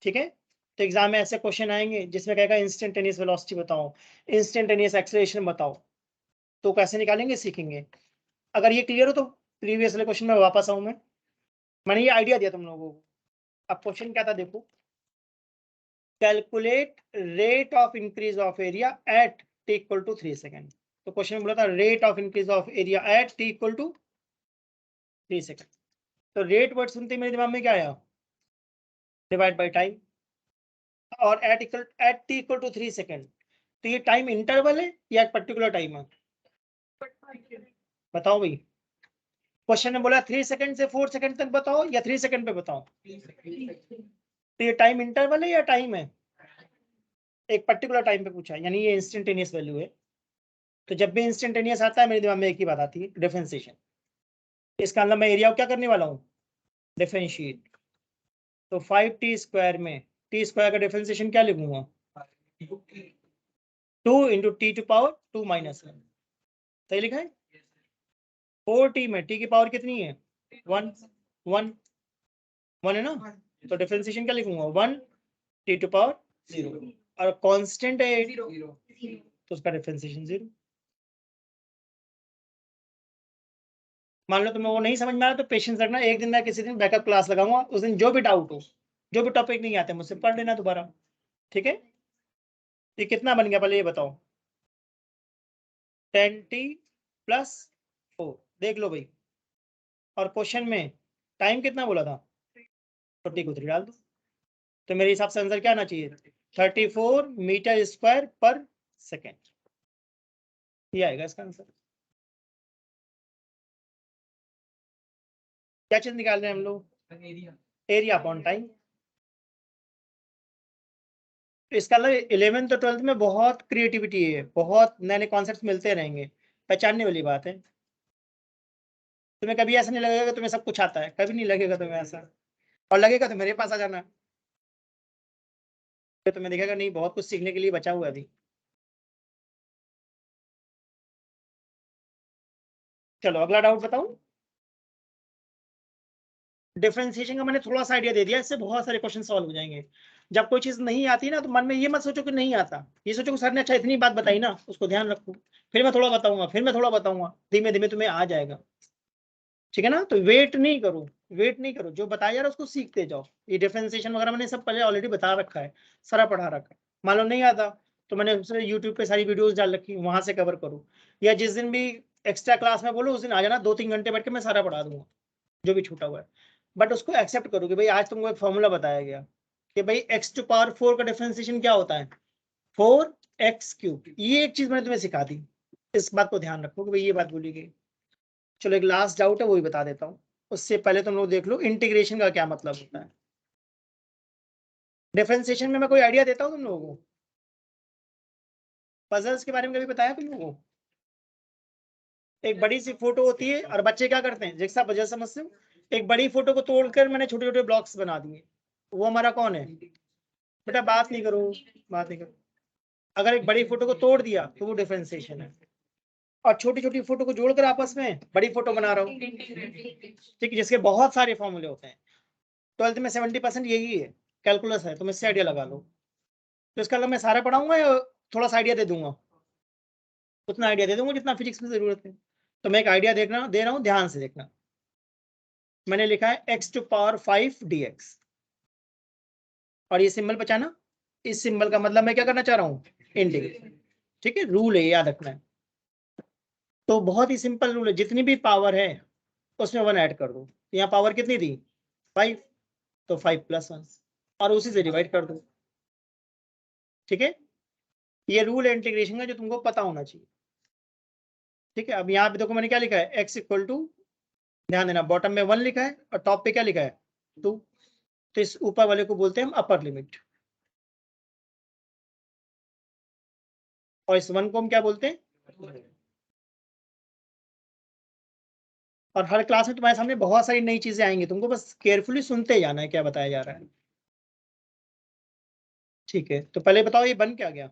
ठीक है? तो एग्जाम में ऐसे क्वेश्चन आएंगे जिसमें कहेगा इंस्टेंटेनियस वेलोसिटी बताओ, इंस्टेंटेनियस एक्सेलरेशन बताओ, तो कैसे निकालेंगे सीखेंगे। अगर ये क्लियर हो तो प्रीवियस वाले क्वेश्चन में वापस आऊं मैं। मैंने ये आइडिया दिया तुम लोगों को। अब क्वेश्चन क्या था देखो, calculate rate of increase of area at t equal to 3 second. तो क्वेश्चन में बोला था rate of increase of area at t equal to 3 second. तो रेट वर्ड सुनते ही मेरे दिमाग में क्या आया? Divide by time. और at t equal to 3 second, तो ये टाइम इंटरवल है या एक पर्टिकुलर टाइम है? बताओ भाई। क्वेश्चन ने बोला 3 सेकंड से 4 सेकंड तक बताओ या 3 सेकंड पे बताओ। तो ये टाइम इंटरवल है या टाइम है? एक पर्टिकुलर टाइम पे पूछा है, यानी ये इंस्टेंटेनियस वैल्यू है। तो जब भी इंस्टेंटेनियस आता है मेरे दिमाग में एक ही बात आती है, डिफरेंशिएशन। इसका मतलब मैं एरिया को क्या करने वाला हूँ? डिफरेंशिएट। तो 5t स्क्वायर में टी स्क्वायर का डिफरेंशिएशन क्या लिखूंगा? 2 into t to power 2 minus 1। सही लिखा है? 4t में टी की पावर कितनी है? 1 1 1 है ना? तो डिफरेंशिएशन क्या लिखूंगा? 1 टी टू पावर 0। और कांस्टेंट है 8, तो उसका डिफरेंशिएशन 0। मान लो तुम्हें वो नहीं समझ में आ रहा तो पेशेंस रखना, एक दिन मैं किसी दिन बैकअप क्लास लगाऊंगा, उस दिन जो भी डाउट हो, जो भी टॉपिक नहीं आते मुझसे पढ़ लेना दोबारा। ठीक है? ये कितना बन गया पहले ये बताओ? 10t प्लस 4, देख लो भाई। और क्वेश्चन में टाइम कितना बोला था? तो टी को 3 डाल दो। तो मेरे हिसाब से आंसर क्या आना चाहिए? 34 मीटर स्क्वायर पर सेकेंड। ये आएगा इसका आंसर। क्या चीज निकाल रहे हैं हम लोग? Area upon time. इसका मतलब 11th और 12th में बहुत क्रिएटिविटी है, बहुत नए नए कॉन्सेप्ट मिलते रहेंगे, पहचानने वाली बात है। तुम्हें कभी ऐसा नहीं लगेगा कि तुम्हें सब कुछ आता है, कभी नहीं लगेगा तुम्हें ऐसा। और लगेगा तो मेरे पास आ जाना, तो तुम्हें दिखेगा नहीं बहुत कुछ सीखने के लिए बचा हुआ है अभी। चलो अगला डाउट बताऊं। डिफरेंशिएशन का मैंने थोड़ा सा आइडिया दे दिया, इससे बहुत सारे क्वेश्चन सॉल्व हो जाएंगे। जब कोई चीज नहीं आती ना तो मन में ये मत सोचो कि नहीं आता, ये सोचो कि सर ने अच्छा इतनी बात बताई ना, उसको ध्यान रखो, फिर मैं थोड़ा बताऊंगा, फिर मैं थोड़ा बताऊंगा, धीमे धीमे तुम्हें आ जाएगा। ठीक है ना, तो वेट नहीं करो, वेट नहीं करो, जो बताया जा रहा है उसको सीखते जाओ। ये डिफरेंशिएशन वगैरह मैंने सब पहले ऑलरेडी बता रखा है, सारा पढ़ा रखा है। मान लो नहीं आता तो मैंने उससे यूट्यूब पे सारी वीडियोस डाल रखी, वहां से कवर करो, या जिस दिन भी एक्स्ट्रा क्लास में बोलो उस दिन आ जाना, 2-3 घंटे बैठ के मैं सारा पढ़ा दूंगा जो भी छूटा हुआ है। बट उसको एक्सेप्ट करो कि भाई आज तुमको एक फॉर्मूला बताया गया कि भाई x⁴ का डिफरेंशिएशन क्या होता है, 4x³। ये एक चीज मैंने तुम्हें सिखा दी, इस बात को ध्यान रखो कि भाई ये बात बोली गई। चलो एक लास्ट डाउट है वो भी बता देता हूँ, उससे पहले तुम लोग देख लो इंटीग्रेशन का क्या मतलब होता है। डिफरेंशिएशन में मैं कोई आइडिया देता हूँ तुम लोगों को, पजल्स के बारे में कभी बताया तुम लोगों को? एक बड़ी सी फोटो होती है और बच्चे क्या करते हैं, जैसा पजल समझते हो, एक बड़ी फोटो को तोड़कर मैंने छोटे छोटे ब्लॉक्स बना दिए, वो हमारा कौन है? बेटा बात नहीं करो, बात नहीं करो। अगर एक बड़ी फोटो को तोड़ दिया तो वो डिफरेंशिएशन है, और छोटी छोटी फोटो को जोड़कर आपस में बड़ी फोटो बना रहा हूँ, ठीक है, जिसके बहुत सारे फॉर्मूले होते हैं। 12th में 70% यही है, कैलकुलस है, तुम इससे आइडिया लगा लो। तो इसका मतलब मैं सारा पढ़ाऊंगा या थोड़ा सा आइडिया दे दूंगा? उतना आइडिया दे दूंगा जितना फिजिक्स में जरूरत है। तो मैं एक आइडिया दे रहा हूँ, ध्यान से देखना। मैंने लिखा है x⁵ dx, और ये सिंबल बचाना, इस सिंबल का मतलब मैं क्या करना चाह रहा हूँ, इंटीग्रेट। ठीक है, रूल है, याद रखना है। तो बहुत ही सिंपल रूल है, जितनी भी पावर है उसमें 1 ऐड कर दो। यहाँ पावर कितनी थी, 5, तो 5 + 1 और उसी से डिवाइड कर दो। ठीक है, ये रूल है इंटीग्रेशन का जो तुमको पता होना चाहिए। ठीक है, अब यहाँ पे देखो मैंने क्या लिखा है, x⁴, ध्यान देना, बॉटम में 1 लिखा है और टॉप पे क्या लिखा है, 2। तो इस ऊपर वाले को बोलते हैं हम अपर लिमिट, और इस 1 को हम क्या बोलते हैं। और हर क्लास में तुम्हारे सामने बहुत सारी नई चीजें आएंगी, तुमको बस केयरफुली सुनते जाना है क्या बताया जा रहा है। ठीक है, तो पहले बताओ ये बन क्या गया,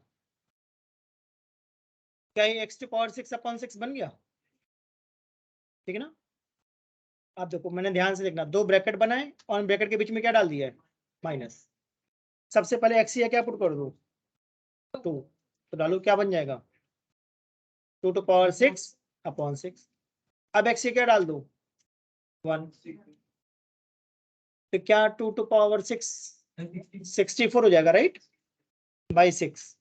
क्या ये x⁴ बन गया? ठीक है ना, आप देखो मैंने ध्यान से देखना, 2 ब्रैकेट बनाए और ब्रैकेट के बीच में क्या डाल दिया है, माइनस। सबसे पहले x या क्या पुट कर दो, 2, तो डालो क्या बन जाएगा, 2⁴ अब x क्या डाल दो, 1, तो क्या 2⁴ 64 हो जाएगा, राइट, बाई 6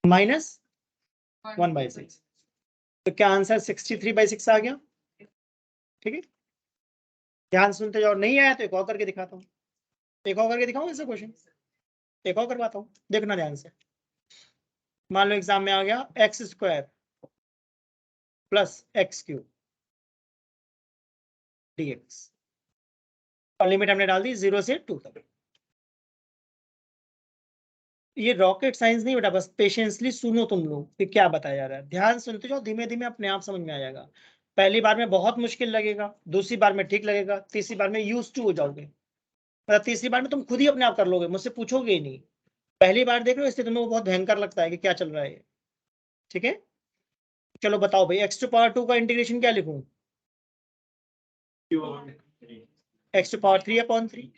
माइनस 1/6, तो क्या आंसर 63/6 आ गया। ठीक है, ध्यान सुनते जाओ, नहीं आया तो एक और करके दिखाता हूँ, एक और करके दिखाऊं ऐसा क्वेश्चन, एक और करवाता हूँ, देखना ध्यान से। मान लो एग्जाम में आ गया x² + x³ dx, और लिमिट हमने डाल दी 0 से 2 तक। ये रॉकेट साइंस नहीं बेटा, बस पेशेंसली सुनो तुम लोग कि क्या बताया जा रहा है, ध्यान सुनते जाओ, धीमे धीमे अपने आप समझ में आ जाएगा। पहली बार में बहुत मुश्किल लगेगा, दूसरी बार में ठीक लगेगा, तीसरी बार में यूज्ड टू हो जाओगे, मतलब तीसरी बार में तुम खुद ही अपने आप कर लोगे, मुझसे पूछोगे ही नहीं। पहली बार देख रहे हो इसलिए तुम लोग को बहुत भयंकर लगता है कि क्या चल रहा है। ठीक है, चलो बताओ भाई x⁴ का इंटीग्रेशन क्या लिखूं, x⁴3/3।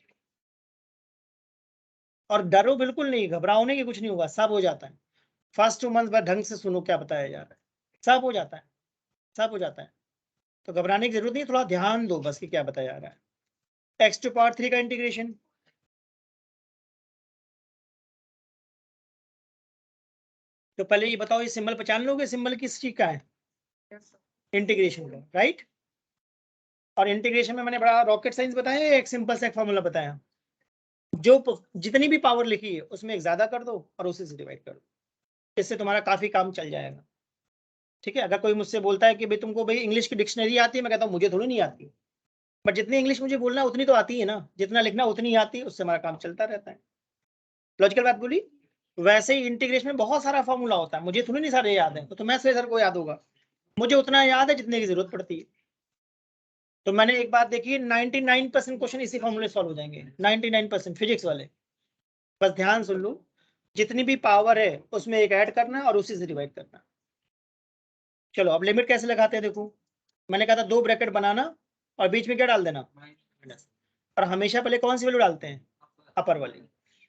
और डरो बिल्कुल नहीं, घबराओ नहीं कि कुछ नहीं होगा, सब हो जाता है। फर्स्ट 2 मंथ बाद ढंग से सुनो क्या बताया जा रहा है, सब हो जाता है, सब हो जाता है। तो घबराने की जरूरत नहीं, थोड़ा ध्यान दो बस कि क्या बताया जा रहा है। x⁴ का इंटीग्रेशन, तो पहले ये बताओ, ये सिंबल पहचान लोगे, सिंबल किस चीज का है, इंटीग्रेशन का, राइट। और इंटीग्रेशन में मैंने बड़ा रॉकेट साइंस बताया, एक सिंपल सा फॉर्मूला बताया, जो जितनी भी पावर लिखी है उसमें एक ज्यादा कर दो और उसी से डिवाइड कर दो, इससे तुम्हारा काफी काम चल जाएगा। ठीक है, अगर कोई मुझसे बोलता है कि भाई तुमको भाई इंग्लिश की डिक्शनरी आती है, मैं कहता हूँ मुझे थोड़ी नहीं आती, बट जितनी इंग्लिश मुझे बोलना उतनी तो आती है ना, जितना लिखना उतनी आती है, उससे हमारा काम चलता रहता है। लॉजिकल बात बोली। वैसे ही इंटीग्रेशन में बहुत सारा फॉर्मूला होता है, मुझे थोड़ी नहीं सारे याद है, तो मैं से सर को याद होगा, मुझे उतना याद है जितने की जरूरत पड़ती है। तो मैंने एक बात देखी, 99% क्वेश्चन इसी फॉर्मूले सॉल्व हो जाएंगे, 99% फिजिक्स वाले। बस ध्यान सुन लो, जितनी भी पावर है उसमें एक ऐड करना है और उसी से डिवाइड करना। चलो अब लिमिट कैसे लगाते हैं देखो, मैंने कहा था 2 ब्रैकेट बनाना और बीच में क्या डाल देना, और हमेशा पहले कौन सी वैल्यू डालते हैं, अपर वाली।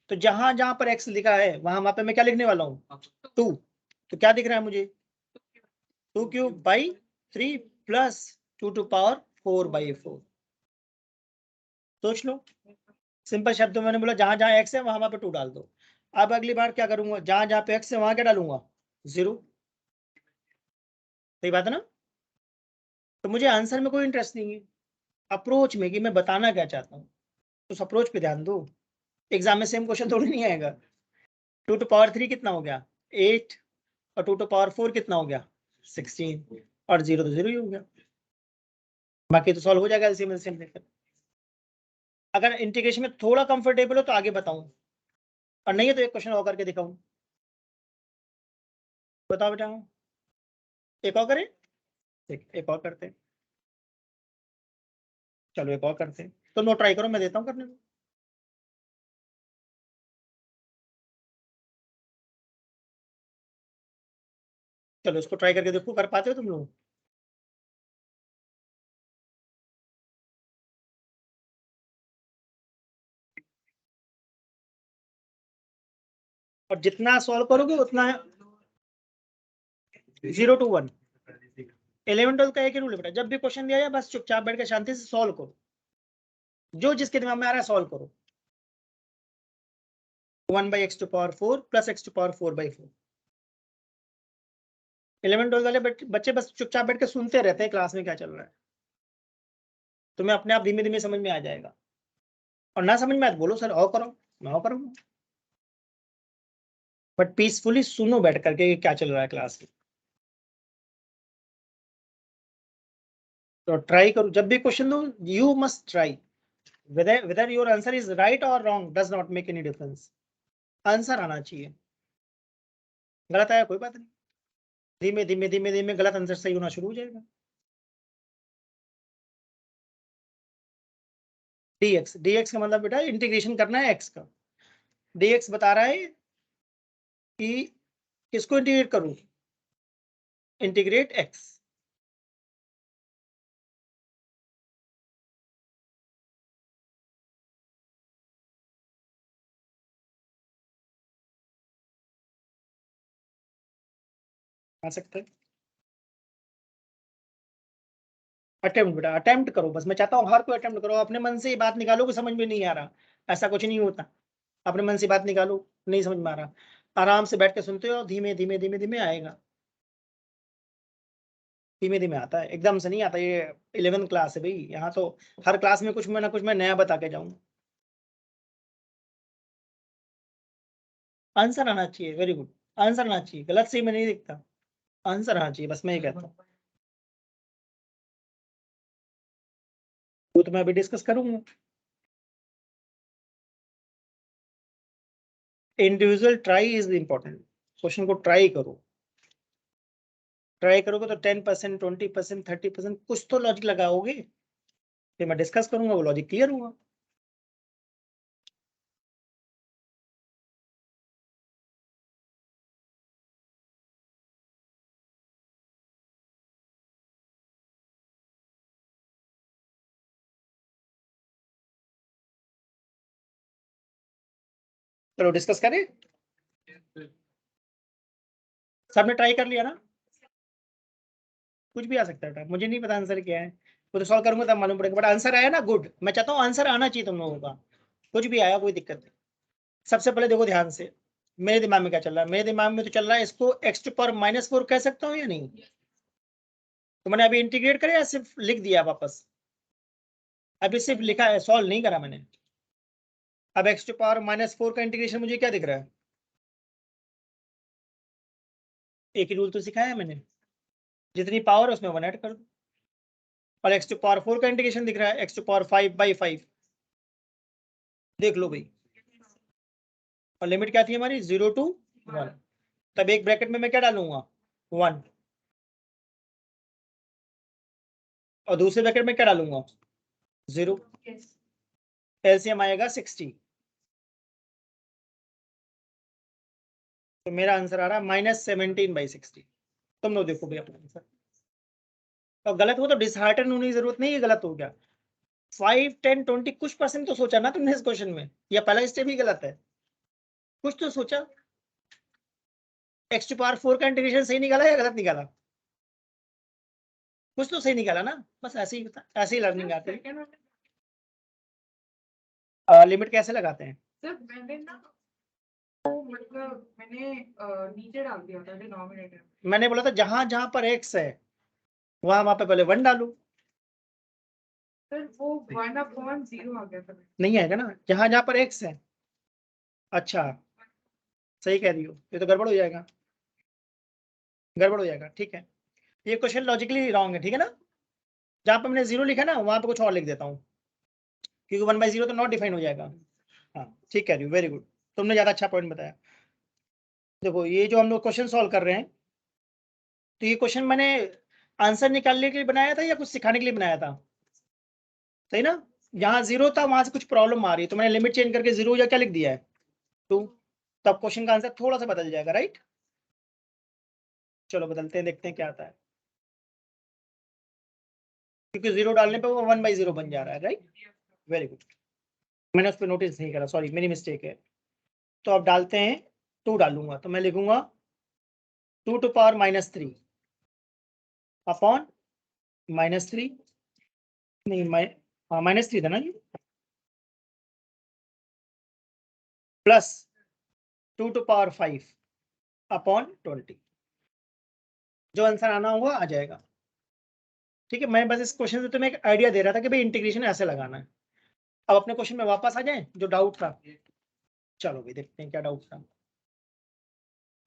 तो जहां जहां पर x लिखा है वहां पे मैं क्या लिखने वाला हूँ, 2। तो क्या दिख रहा है मुझे, 2 cube by 3 plus 2 to power 4 by 4। सोच लो, सिंपल शब्दों में मैंने बोला जहां जहां x है वहां पे 2 डाल दो। अब अगली बार क्या करूंगा, जहां जहां पे x है वहां क्या डालूंगा, 0। सही बात है ना। तो मुझे आंसर में कोई इंटरेस्ट नहीं है, अप्रोच में कि मैं बताना क्या चाहता हूँ, उस अप्रोच पे ध्यान दो। एग्जाम में सेम क्वेश्चन थोड़ी नहीं आएगा। 2 टू पावर 3 कितना हो गया, 8, और 2 टू पावर 4 कितना हो गया, 16, और 0 तो 0 ही हो गया। बाकी तो सॉल्व हो जाएगा एलसीएम एलसीएम लेकर। अगर इंटीग्रेशन में थोड़ा कंफर्टेबल हो तो आगे बताऊं, और नहीं है तो एक क्वेश्चन और करके दिखाऊं। बताओ बेटा, एक और करें, एक और करते हैं। चलो एक और करते हैं, तो नो ट्राई करो, मैं देता हूँ करने को। चलो इसको ट्राई करके देखो, कर पाते हो तुम लोग। और जितना सॉल्व करोगे उतना 0 टू 1। 11 12 का एक ही रूल है बेटा, जब भी क्वेश्चन दिया जाए बस चुपचाप बैठ के शांति से सॉल्व करो, जो जिसके दिमाग में आ रहा है सॉल्व करो। 1 by x to power 4 plus x to power 4 by 4। 11 12 वाले बच्चे बस चुपचाप बैठ के सुनते रहते हैं क्लास में क्या चल रहा है, तुम्हें अपने आप धीमे धीमे समझ में आ जाएगा। और ना समझ में आए तो बोलो सर और करो, मैं और करूँगा, बट पीसफुली सुनो बैठ करके कि क्या चल रहा है क्लास में। तो ट्राई करो, जब भी क्वेश्चन दो you must try, whether your answer is right or wrong does not make any difference, answer आना चाहिए। गलत आया कोई बात नहीं, धीमे धीमे धीमे धीमे गलत आंसर सही होना शुरू हो जाएगा। dx dx का मतलब बेटा इंटीग्रेशन करना है x का। dx बता रहा है कि किसको इंटीग्रेट करूं, इंटीग्रेट x। आ सकता है, अटेम्प्ट बेटा अटेम्प्ट करो, बस मैं चाहता हूँ हर कोई अटेम्प्ट करो, अपने मन से ही बात निकालो कि समझ में नहीं आ रहा, ऐसा कुछ नहीं होता। अपने मन से बात निकालो, नहीं समझ में आ रहा, आराम से बैठ के सुनते हो, धीमे धीमे धीमे धीमे आएगा, धीमे धीमे आता है, एकदम से नहीं आता। ये 11th क्लास है भाई, यहाँ तो हर क्लास में कुछ मैं ना कुछ मैं नया बता के जाऊंगा। आंसर आना चाहिए, वेरी गुड, आंसर आना चाहिए, गलत सही में नहीं दिखता, आंसर आना चाहिए, बस मैं ये कहता हूँ। वो तो मैं अभी डिस्कस करूंगा। Individual try is important, question को ट्राई करो, ट्राई करोगे तो 10%, 20%, 30% कुछ तो लॉजिक लगाओगे, फिर मैं डिस्कस करूंगा, वो लॉजिक क्लियर होगा। चलो डिस्कस करें, सबने ट्राई कर लिया ना, कुछ भी आ सकता है, मुझे नहीं पता आंसर क्या है, वो तो सॉल्व करूंगा तब मालूम पड़ेगा, बट आंसर आया ना, गुड। मैं चाहता हूँ आंसर आना चाहिए तुम लोगों का, कुछ भी आया कोई दिक्कत नहीं। सबसे पहले देखो ध्यान से, मेरे दिमाग में क्या चल रहा है, मेरे दिमाग में तो चल रहा है इसको x टू पावर -4 कह सकता हूँ या नहीं। तो मैंने अभी इंटीग्रेट किया या सिर्फ लिख दिया वापस, अभी सिर्फ लिखा है, सॉल्व नहीं करा मैंने। अब x टू पावर -4 का इंटीग्रेशन मुझे क्या दिख रहा है, एक ही रूल तो सिखाया है मैंने, जितनी पावर है उसमें 1 ऐड कर दो। और x टू पावर 4 का इंटीग्रेशन दिख रहा है x टू पावर 5/5, देख लो भाई। और लिमिट क्या थी हमारी, 0 टू 1, तब एक ब्रैकेट में मैं क्या डालूंगा, 1, और दूसरे ब्रैकेट में क्या डालूंगा, 0। एलसीएम आएगा 60, तो मेरा आंसर आ रहा है -17/60। तुम लोग देखो भैया अपना आंसर, और गलत हो तो डिसहार्टन होने की जरूरत नहीं है, गलत हो गया, 5, 10, 20 कुछ परसेंट तो सोचा ना तुमने इस क्वेश्चन में, या पहला स्टेप ही गलत है? कुछ तो सोचा। x⁴ का इंटीग्रेशन सही निकाला या गलत निकाला? कुछ तो सही निकाला ना, बस ऐसे ही लर्निंग आती है। लिमिट कैसे लगाते हैं? सर मैंने ना मतलब मैंने नीचे डाल दिया था डिनोमिनेटर। मैंने बोला था जहां जहां पर x है वहां पे पहले 1 डालू। सर वो 1/0 आ गया था। नहीं आएगा ना, जहां जहां पर x है। अच्छा, सही कह रही हो, ये तो गड़बड़ हो जाएगा, गड़बड़ हो जाएगा। ठीक है, ये क्वेश्चन लॉजिकली रॉन्ग है, ठीक है ना। जहां पर मैंने 0 लिखा ना वहां पे कुछ और लिख देता हूँ, क्योंकि 1/0 तो नॉट डिफाइन हो जाएगा। हाँ ठीक कह रही हो, वेरी गुड, तुमने ज्यादा अच्छा पॉइंट बताया। देखो ये जो हम लोग क्वेश्चन सॉल्व कर रहे हैं, तो ये क्वेश्चन मैंने आंसर निकालने के लिए बनाया था या कुछ सिखाने के लिए बनाया था? सही ना, जहां 0 था वहां से कुछ प्रॉब्लम आ रही है, तो मैंने लिमिट चेंज करके 0 या क्या लिख दिया है 2, तब क्वेश्चन का आंसर थोड़ा सा बदल जाएगा, राइट। चलो बदलते हैं, देखते हैं क्या आता है, क्योंकि 0 डालने पे वो 1/0 बन जा रहा है, राइट। वेरी गुड, मैंने उस पर नोटिस नहीं करा, सॉरी मेरी मिस्टेक है। तो अब डालते हैं, 2 डालूंगा तो मैं लिखूंगा 2⁻³ अपॉन -3, नहीं -3 था ना ये, प्लस 2⁵ अपॉन 20। जो आंसर आना होगा आ जाएगा। ठीक है, मैं बस इस क्वेश्चन से तुम्हें एक आइडिया दे रहा था कि भाई इंटीग्रेशन ऐसे लगाना है। अब अपने क्वेश्चन में वापस आ जाएं, जो डाउट था। चलो भाई देखते हैं क्या डाउट था।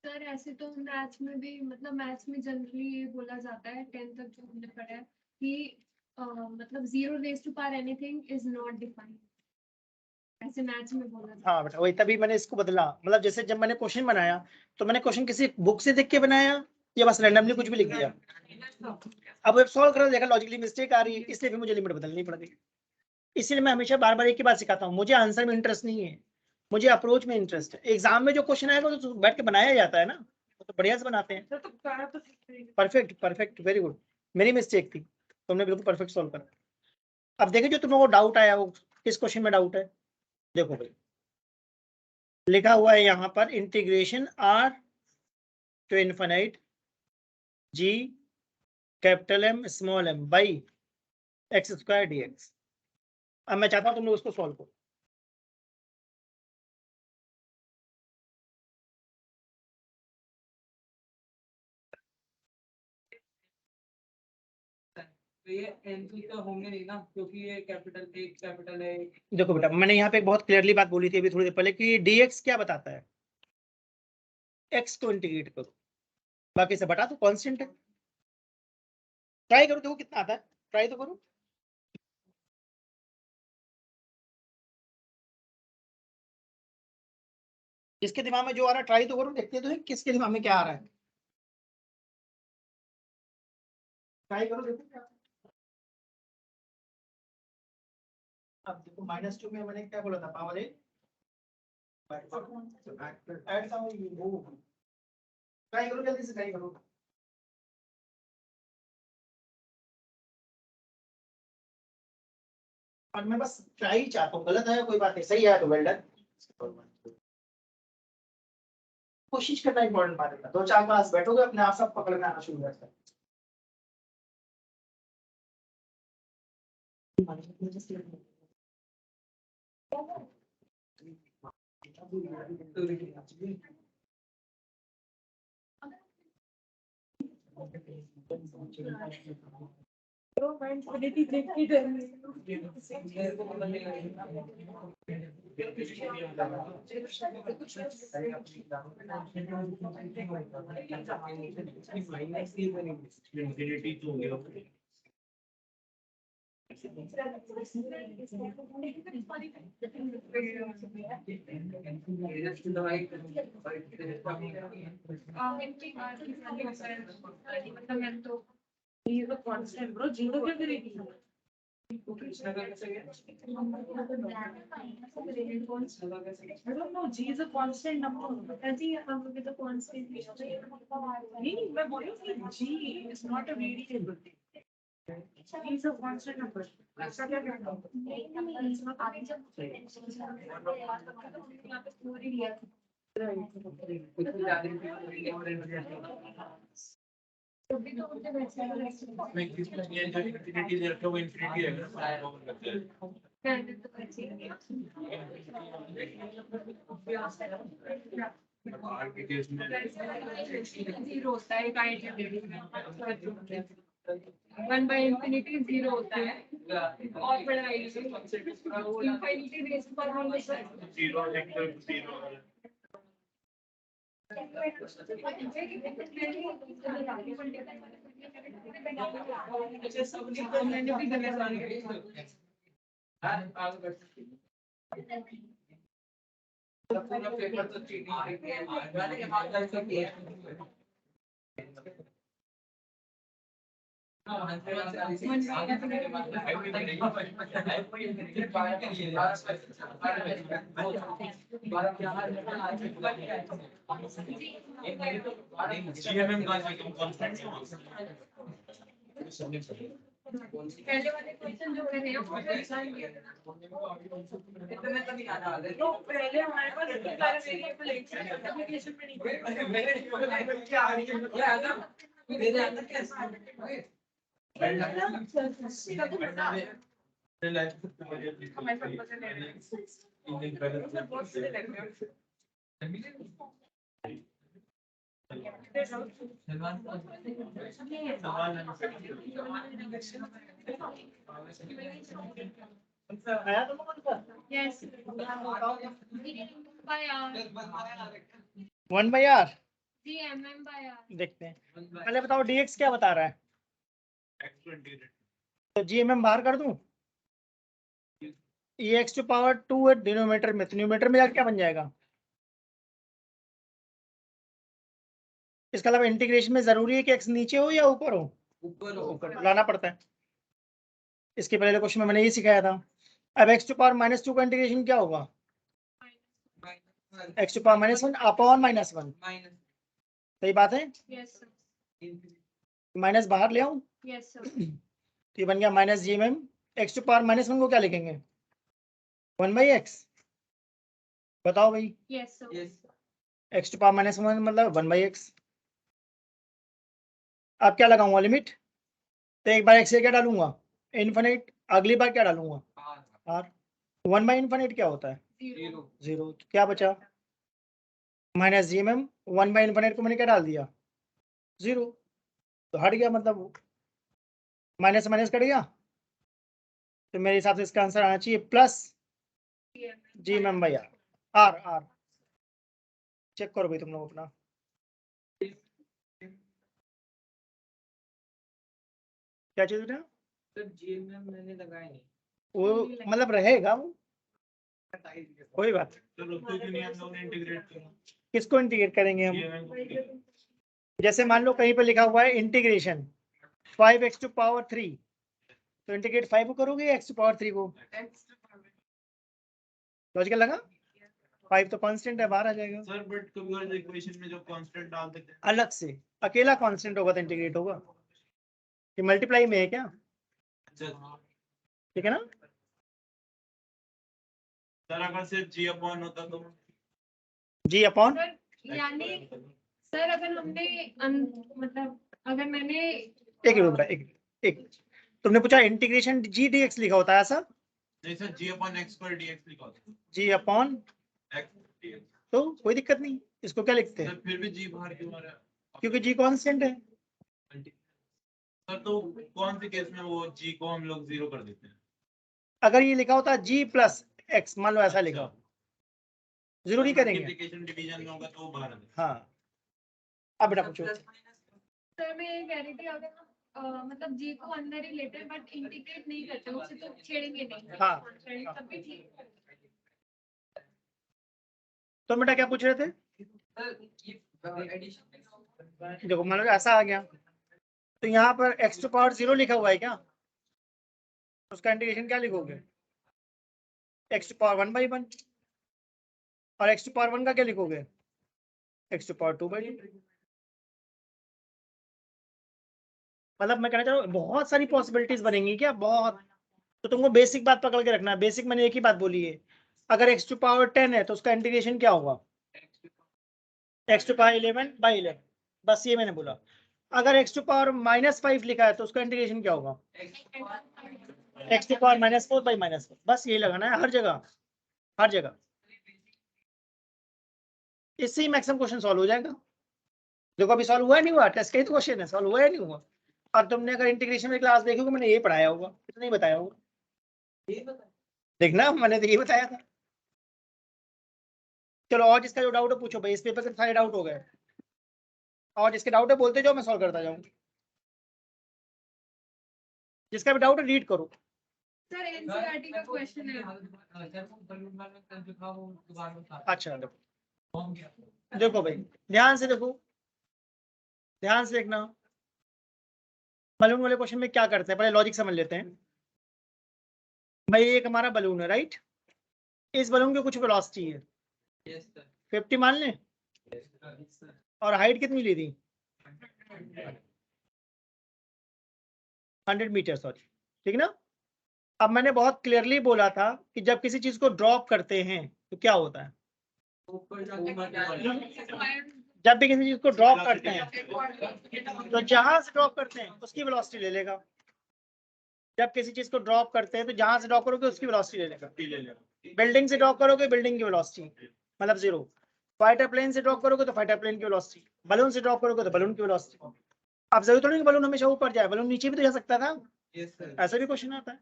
सर ऐसे तो मैथ्स में भी, मतलब मैथ्स में जनरली ये बोला जाता है 10th तक जो हमने पढ़ा है कि मतलब 0 एनीथिंग इज नॉट डिफाइंड, ऐसे मैथ्स में बोला जाता है। हाँ बेटा, वही तभी मैंने इसको बदला, मतलब जैसे जब मैंने क्वेश्चन बनाया तो मैंने क्वेश्चन किसी बुक से देख के बनाया या बस रैंडमली कुछ भी लिख दिया। अब वेब सॉल्व कर देखा लॉजिकली मिस्टेक आ रही है, इसलिए भी मुझे लिमिट बदलनी पड़ गई। इसीलिए मैं हमेशा बार बार एक ही बात सिखाता हूँ, मुझे आंसर में इंटरेस्ट नहीं है, मुझे अप्रोच में इंटरेस्ट है। एग्जाम में जो क्वेश्चन आएगा वो तो बैठ के बनाया जाता है ना, तो बढ़िया से बनाते हैं। परफेक्ट परफेक्ट, वेरी गुड, मेरी मिस्टेक थी, तुमने बिल्कुल परफेक्ट सॉल्व करा। अब देखिए जो तुम्हें वो डाउट आया वो किस क्वेश्चन में डाउट है, देखो भाई लिखा हुआ है यहाँ पर integration r to infinite g capital M small m by x² dx। अब मैं चाहता हूँ तुम लोग उसको सॉल्व करो। तो ये एंट्री तो होंगे नहीं ना, क्योंकि ये कैपिटल है। देखो बेटा, मैंने यहाँ पे एक बहुत क्लियरली बात बोली थी अभी थोड़ी देर पहले कि dx क्या बताता है, x को इंटीग्रेट करो, बाकी से बटा तो कांस्टेंट है। ट्राई करो, देखो कितना आता है, ट्राई तो करो। जिसके दिमाग में जो आ रहा है ट्राई तो करो, देखते तो है किसके दिमाग में क्या आ रहा है। ट्राई करो, देखो क्या। अब देखो -2 में मैंने क्या बोला था, पावर 8 ऐड था वो। ट्राई करो, जल्दी से ट्राई करो। और मैं बस ट्राई चाहता हूँ, गलत है कोई बात नहीं, सही है तो वेल डन। कोशिश करना इंपॉर्टेंट बात है, 2-4 क्लास बैठोगे अपने आप सब पकड़ में आना शुरू हो जाता है। इंफिनिटी तो हो गया। G is a constant number. नहीं, मैं बोल रही हूँ कि G is not a variable. These are constant numbers. ऐसा क्या करना होगा? मैं किसमें ये जो इंफिनिटी दे रखा है वो इंफिनिटी है ना आर के केस में जीरो होता है, एक idea one by infinity zero होता है और बड़ा इंफिनिटी बेस पर हम जीरो एकदम जीरो मैंने भी पूरा पेपर तो चीटिंग है मैंने के बाद ऐसा किया जीएमएम का जो कांस्टेंट पहले वाले क्वेश्चन जो मैंने आपको बताएंगे इतने तो नहीं आना तो पहले हमारे पास इतने सारे वेरिएबल एप्लीकेशन में नहीं थे। मैंने क्या आ गया है ना मेरे अंदर कैसा आया तुमको answer? Yes by R 1 by r G MM by R देखते हैं। पहले बताओ dx क्या बता रहा है? एक्स इंटीग्रेट तो gmm बाहर कर दूं? ex टू पावर 2 है डिनोमिनेटर में, तो न्यूमरेटर में जाके क्या बन जाएगा? इसका मतलब इंटीग्रेशन में जरूरी है कि x नीचे हो या ऊपर हो? ऊपर लाना पड़ता है। इसके पहले क्वेश्चन में मैंने ये सिखाया था। अब x टू पावर -2 का इंटीग्रेशन क्या होगा? x to power -1 upon -1। सही बात है? यस सर माइनस बाहर ले आऊं यस सर तो ये बन गया -gmm। x टू पावर -1 को क्या लिखेंगे? 1/x। बताओ भाई, yes sir x to power -1 मतलब 1/x। अब क्या लगाऊंगा लिमिट? तो एक बार x से क्या डालूंगा? इनफिनिट। अगली बार क्या डालूंगा? r। 1/∞ क्या होता है? जीरो। तो क्या बचा? -gmm। 1/∞ को मैंने क्या डाल दिया? जीरो। तो हट गया, मतलब माइनस माइनस कट गया। तो मेरे हिसाब से इसका आंसर आना चाहिए plus gmm by R. R check करो भाई तुम लोग अपना। क्या चीज बेटा? सर जीएमएम मैंने लगाया नहीं वो मतलब रहेगा वो, कोई बात। चलो कोई भी नहीं हम लोग इंटीग्रेट करें किसको इंटीग्रेट करेंगे हम? जीएमएम को जैसे मान लो कहीं पे लिखा हुआ है इंटीग्रेशन 5x टू पावर 3, तो इंटीग्रेट 5 को करोगे या x टू पावर 3 को? लॉजिकल लगा? 5 तो कांस्टेंट है, बाहर आ जाएगा। सर बट कभी इक्वेशन में जो कांस्टेंट डाल देते हैं अलग से अकेला कांस्टेंट होगा तो इंटीग्रेट होगा। ये मल्टीप्लाई में है क्या? अच्छा ठीक है ना? सर अगर सिर्फ जी अपॉन होता तो जी अपॉन सर यानी सर अगर हमने मतलब अगर मैंने एक मिनट बेटा, एक तुमने पूछा इंटीग्रेशन जी dx लिखा होता है ऐसा? नहीं सर जी अपॉन एक्स पर डीएक्स लिखा होता है जी अपॉन एक्स डीएक्स तो कोई दिक्कत नहीं, इसको क्या लिखते हैं? सर फिर भी जी बाहर क्यों आ रहा है क्योंकि जी कांस्टेंट है। सर तो कौन से केस में वो जी को हम लोग जीरो कर देते हैं? अगर ये लिखा होता जी प्लस एक्स, मान लो ऐसा लिखा, जरूरी करेंगे। मल्टीप्लिकेशन डिवीजन में होगा तो वो बाहर आ जाएगा। हाँ अब बेटा पूछो। सर मैं ये कह रही थी अगर हम मतलब जी को अंदर ही लेते हैं बट इंटीग्रेट नहीं करते, उससे तो छेड़ेंगे नहीं। हाँ। तब भी ठीक है। तो बेटा क्या पूछ रहे थे? देखो मान लो ऐसा आ गया, तो यहाँ पर x टू पावर 0 लिखा हुआ है क्या? उसका इंटीग्रेशन क्या लिखोगे? x to power 1/1। और x टू पावर 1 का क्या लिखोगे? x to power 2/2। मतलब मैं कहना चाह रहा हूँ बहुत सारी पॉसिबिलिटीज बनेंगी क्या, बहुत। तो तुमको बेसिक बात पकड़ के रखना है। बेसिक मैंने एक ही बात बोली है, अगर x टू पावर 10 है तो उसका इंटीग्रेशन क्या होगा, x टू पावर 11/11, बस ये मैंने बोला। अगर x टू पावर -5 लिखा है तो उसका इंटीग्रेशन क्या होगा, x टू पावर -4/-4, बस यही लगाना है हर जगह, हर जगह। इससे ही मैक्सिमम क्वेश्चन सॉल्व हो जाएगा। देखो अभी सॉल्व हुआ है नहीं हुआ, टेस्ट का ही तो क्वेश्चन है, सॉल्व हुआ है नहीं हुआ। और तुमने अगर इंटीग्रेशन में क्लास देखी होगी, मैंने ये पढ़ाया होगा, इतना नहीं बताया होगा, देखना मैंने तो ये बताया था। चलो और जिसका जो डाउट है पूछो भाई, इस पेपर के सारे डाउट हो गए, और जिसके डाउट है बोलते जाओ, मैं सॉल्व करता जाऊँ। जिसका भी डाउट है रीड करो। सर एनसीईआरटी का क्वेश्चन है। अच्छा देखो भाई, ध्यान से देखो, ध्यान से देखना। बलून वाले क्वेश्चन में क्या करते हैं, पहले लॉजिक समझ लेते हैं। भाई एक हमारा बलून है, राइट। इस बलून की कुछ वेलोसिटी है, 50 मान लें, और हाइट कितनी ली थी, 100 मीटर, सॉरी, ठीक ना। अब मैंने बहुत क्लियरली बोला था कि जब किसी चीज को ड्रॉप करते हैं तो क्या होता है, जब भी किसी चीज को ड्रॉप करते हैं तो जहां से ड्रॉप करते हैं उसकी वेलोसिटी ले लेगा। जब किसी चीज को ड्रॉप करते हैं तो जहां से ड्रॉप करोगे उसकी वेलोसिटी ले लेगा। बिल्डिंग से ड्रॉप करोगे, बिल्डिंग की वेलोसिटी मतलब 0। फाइटर प्लेन से ड्रॉप करोगे तो फाइटर प्लेन की वेलोसिटी, बलून से ड्रॉप करोगे तो बलून की वेलोसिटी। अब जरूरी थोड़ी कि बलून हमेशा ऊपर जाए, बलून नीचे भी तो जा सकता था, ऐसा भी क्वेश्चन आता है।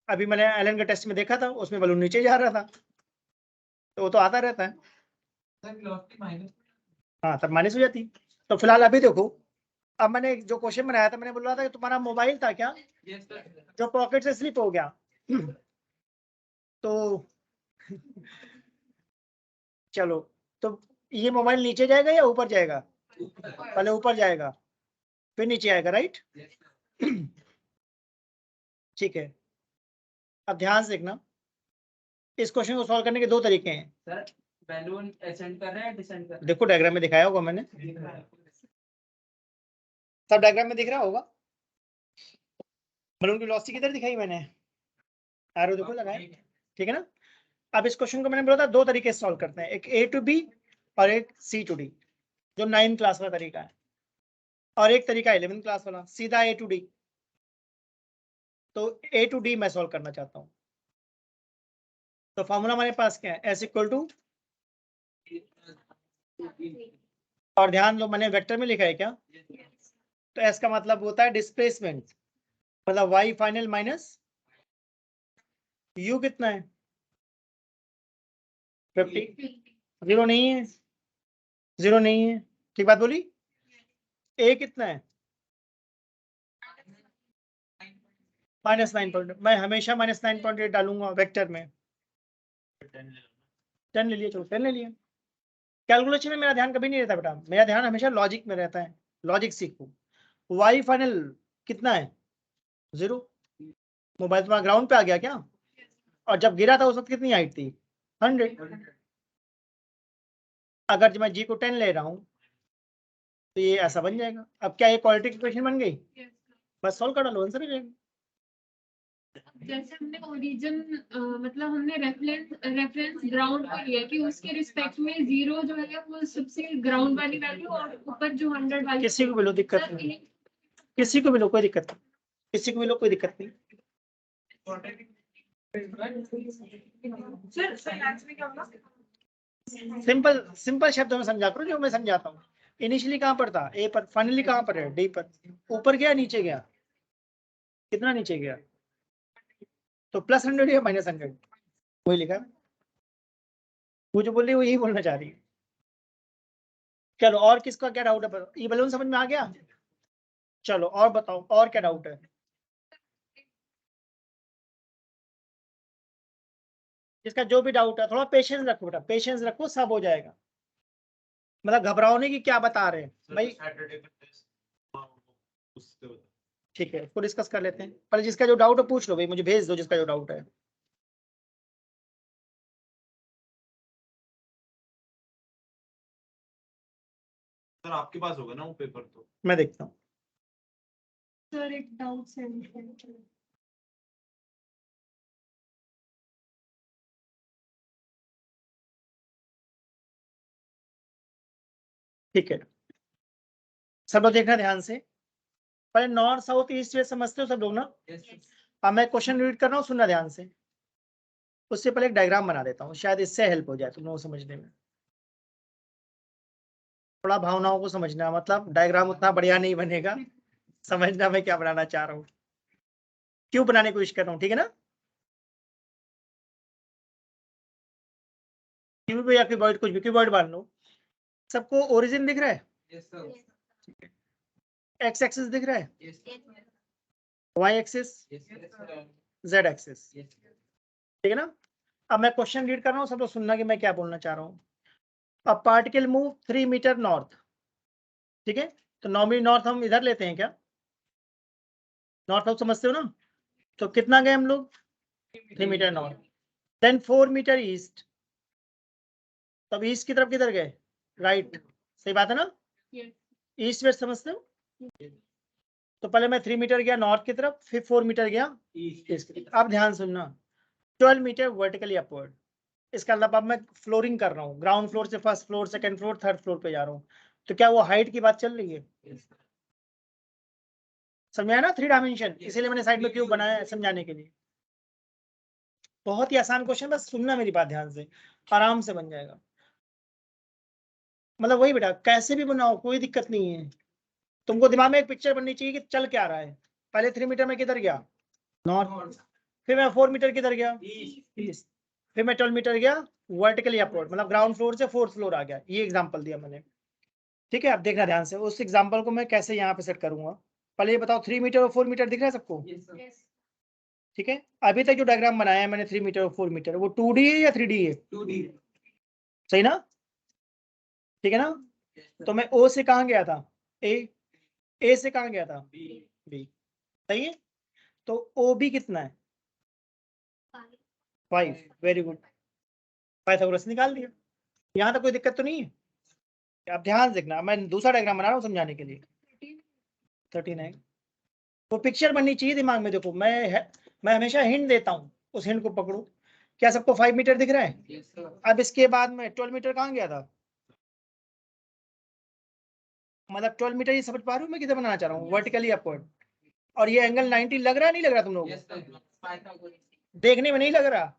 अभी मैंने एलन के टेस्ट में देखा था, उसमें बलून नीचे जा रहा था, तो वो तो आता रहता है। हाँ तब माइनस हो जाती। तो फिलहाल अभी देखो, अब मैंने जो क्वेश्चन बनाया था, मैंने बोल रहा था कि तुम्हारा मोबाइल था क्या जो पॉकेट से स्लिप हो गया, तो चलो, तो ये मोबाइल नीचे जाएगा या ऊपर जाएगा, पहले ऊपर जाएगा फिर नीचे आएगा, राइट। ठीक है, अब ध्यान से देखना, इस क्वेश्चन को सॉल्व करने के दो तरीके हैं। सर बैलून असेंड कर रहा है डिसेंड कर रहा देखो डायग्राम में दिखाया होगा मैंने, है? सब डायग्राम में दिख रहा होगा। बलून की वेलोसिटी किधर दिखाई मैंने, एरो देखो लगाए, ठीक है ना। अब इस क्वेश्चन को मैंने बोला था दो तरीके से सॉल्व करते हैं, एक A to B और एक C to D, जो 9 क्लास वाला तरीका है, और एक तरीका 11 क्लास वाला सीधा A to D। तो A to D मैं सॉल्व करना चाहता हूँ। तो फॉर्मूला हमारे पास क्या है, S इक्वल टू, और ध्यान दो मैंने वेक्टर में लिखा है क्या, तो S का मतलब होता है डिस्प्लेसमेंट, मतलब Y फाइनल माइनस U कितना है 50, 0 नहीं है, 0 नहीं है, ठीक बात बोली। A कितना है -9.8, मैं हमेशा -9.8 डालूंगा वेक्टर में। 10 ले लिया, चलो 10 ले लिया। कैलकुलेशन में मेरा ध्यान कभी नहीं रहता बेटा, मेरा ध्यान हमेशा लॉजिक में रहता है, लॉजिक सीखो। वाई फाइनल कितना है 0, मोबाइल तुम्हारा ग्राउंड पे आ गया क्या, और जब गिरा था उस वक्त कितनी हाइट थी 100। अगर जब मैं जी को 10 ले रहा हूँ तो ये ऐसा बन जाएगा। अब क्या ये क्वालिटी की इक्वेशन बन गई, बस सॉल्व कर डालो, आंसर हो जाएगा। जैसे हमने ओरिजिन मतलब हमने रेफरेंस ग्राउंड को लिया कि उसके रिस्पेक्ट में 0 जो है वो सबसे ग्राउंड वाली वैल्यू, और ऊपर जो 100 वाली। किसी को भी लो दिक्कत नहीं, किसी को भी लो कोई दिक्कत नहीं, किसी को भी लो कोई दिक्कत नहीं। सर मैथ्स में क्या होगा? सिंपल सिंपल शब्दों में समझा करो जो मैं समझाता हूँ। इनिशियली कहाँ पर था, ए पर, फाइनली कहाँ पर है, डी पर। ऊपर गया नीचे गया, कितना नीचे गया, तो +100 या -100, वही लिखा। वो जो बोल रही है वो यही बोलना चाह रही है। चलो और किसका क्या डाउट है, ये बलून समझ में आ गया। चलो और बताओ और क्या डाउट है, जिसका जो भी डाउट है, थोड़ा पेशेंस रखो बेटा, पेशेंस रखो, सब हो जाएगा। मतलब घबराओ नहीं कि क्या बता रहे हैं भाई। ठीक है, इसको डिस्कस कर लेते हैं, पर जिसका जो डाउट है पूछ लो भाई, मुझे भेज दो जिसका जो डाउट है। सर आपके पास होगा ना वो पेपर तो। मैं देखता हूँ। सर एक डाउट सेंड करें। ठीक है, सब लोग देखना ध्यान से। पहले नॉर्थ साउथ ईस्ट वेस्ट समझते हो सब लोग ना? अब मैं क्वेश्चन रीड कर रहा हूँ, सुनना ध्यान से। उससे पहले एक डायग्राम बना देता हूँ, शायद इससे हेल्प हो जाए तुम लोगों को समझने में। थोड़ा भावनाओं को समझना, मतलब डायग्राम उतना बढ़िया नहीं बनेगा, समझना मैं क्या बनाना चाह रहा हूँ, क्यों बनाने की कोशिश कर रहा हूँ, ठीक है ना? क्यूब या क्यूबॉइड, कुछ भी क्यूबॉइड मान लो। सबको ओरिजिन दिख रहा है? Yes, sir. एक्स एक्सिस दिख रहा है? Yes, sir. Y axis, Yes, sir. Z axis, Yes, sir. ठीक है ना? अब मैं क्वेश्चन रीड कर रहा हूँ, सब लोग सुनना कि मैं क्या बोलना चाह रहा हूँ। अब पार्टिकल मूव 3 मीटर नॉर्थ, ठीक है? तो नॉर्मली नॉर्थ हम इधर लेते हैं क्या? नॉर्थ साउथ समझते हो ना? तो कितना गए हम लोग? 3 metre north. Then 4 metre east, तब ईस्ट की तरफ किधर गए? राइट, सही बात है ना? Yes. ईस्ट वेस्ट समझते हो? तो पहले मैं 3 मीटर गया नॉर्थ की तरफ, फिर 4 मीटर गया East. ईस्ट की तरफ। अब ध्यान सुनना, 12 मीटर वर्टिकली अपवर्ड। इसका मतलब अब मैं फ्लोरिंग कर रहा हूँ, ग्राउंड फ्लोर से first floor, second floor, third floor पे जा रहा हूँ। तो क्या वो हाइट की बात चल रही है? Yes, sir. समझाया ना? 3 डायमेंशन, इसीलिए मैंने साइड में क्यूब बनाया है समझाने के लिए। बहुत ही आसान क्वेश्चन, बस सुनना मेरी बात ध्यान से, आराम से बन जाएगा। मतलब वही बेटा, कैसे भी बनाओ कोई दिक्कत नहीं है, तुमको दिमाग में एक पिक्चर बननी चाहिए कि चल क्या रहा है। पहले 3 मीटर में किधर गया? नॉर्थ। फिर मैं 4 मीटर किधर गया? ईस्ट। फिर मैं 12 मीटर गया वर्टिकली अपवर्ड, मतलब ग्राउंड फ्लोर से 4th फ्लोर आ गया। ये एग्जांपल दिया मैंने, ठीक है? अब देखना ध्यान से, उस एग्जांपल को मैं कैसे यहाँ पे सेट करूंगा। पहले ये बताओ, 3 मीटर और 4 मीटर दिख रहा है सबको? Yes, sir. Yes. ठीक है, अभी तक जो डायग्राम बनाया है मैंने 3 मीटर और 4 मीटर, वो 2D है या 3D है? 2D. सही ना? ठीक है ना? Yes, sir. तो मैं O से कहाँ गया था? A से कहाँ गया था? B. B, सही है? तो OB कितना है? 5। वेरी गुड, पाइथागोरस निकाल दिया। यहाँ तक कोई दिक्कत तो नहीं है? आप ध्यान से देखना, मैं दूसरा डायग्राम बना रहा हूँ समझाने के लिए। 39, वो पिक्चर बननी चाहिए दिमाग में। देखो मैं हमेशा हिंट देता हूँ, उस हिंट को पकड़ो। क्या सबको 5 मीटर दिख रहा है? Yes, sir. अब इसके बाद में 12 मीटर कहाँ गया था? मतलब 12 मीटर, ये समझ पा रहे हो मैं किधर बनाना चाह रहा हूँ? Vertically upward. और ये एंगल 90 लग रहा है, नहीं लग रहा तुम लोगों Yes, को? sir. Pythagoras. देखने में नहीं लग रहा,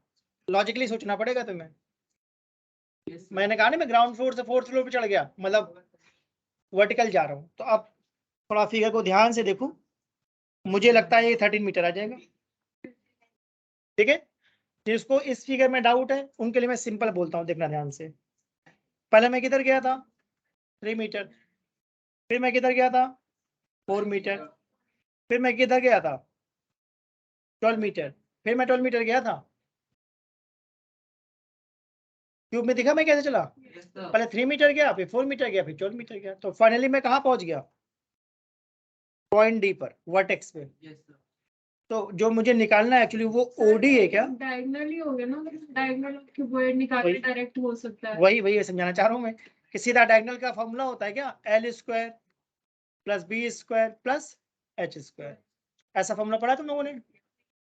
लॉजिकली सोचना पड़ेगा तुम्हें। Yes, sir. मैंने कहा ना, मैं ग्राउंड फ्लोर से 4th फ्लोर पे चढ़ गया, मतलब वर्टिकल जा रहा हूँ। तो अब थोड़ा फिगर को ध्यान से देखो, मुझे लगता है ये 13 मीटर आ जाएगा, ठीक है? जिसको इस फिगर में डाउट है उनके लिए मैं सिंपल बोलता हूँ, देखना ध्यान से। पहले मैं किधर गया था? 3 मीटर। फिर मैं किधर गया था? 4 मीटर। फिर मैं किधर गया था? 12 मीटर। फिर मैं 12 मीटर गया था। क्यूब में दिखा मैं कैसे चला? Yes, sir. पहले 3 मीटर गया, फिर 4 मीटर गया, फिर 12 मीटर गया। तो फाइनली मैं कहाँ पहुंच गया? पॉइंट डी पर, वर्टेक्स पे। Yes, sir. तो जो मुझे निकालना है एक्चुअली वो ओडी है क्या? डायगोनल ही हो गया ना, डायगोनल क्यूबॉइड निकालने वही- डायरेक्ट हो सकता है। वही समझाना चाह रहा हूँ मैं कि सीधा डायगोनल का फॉर्मूला होता है क्या? L square plus B square plus H square. ऐसा फॉर्मूला पढ़ा तुम लोगों ने?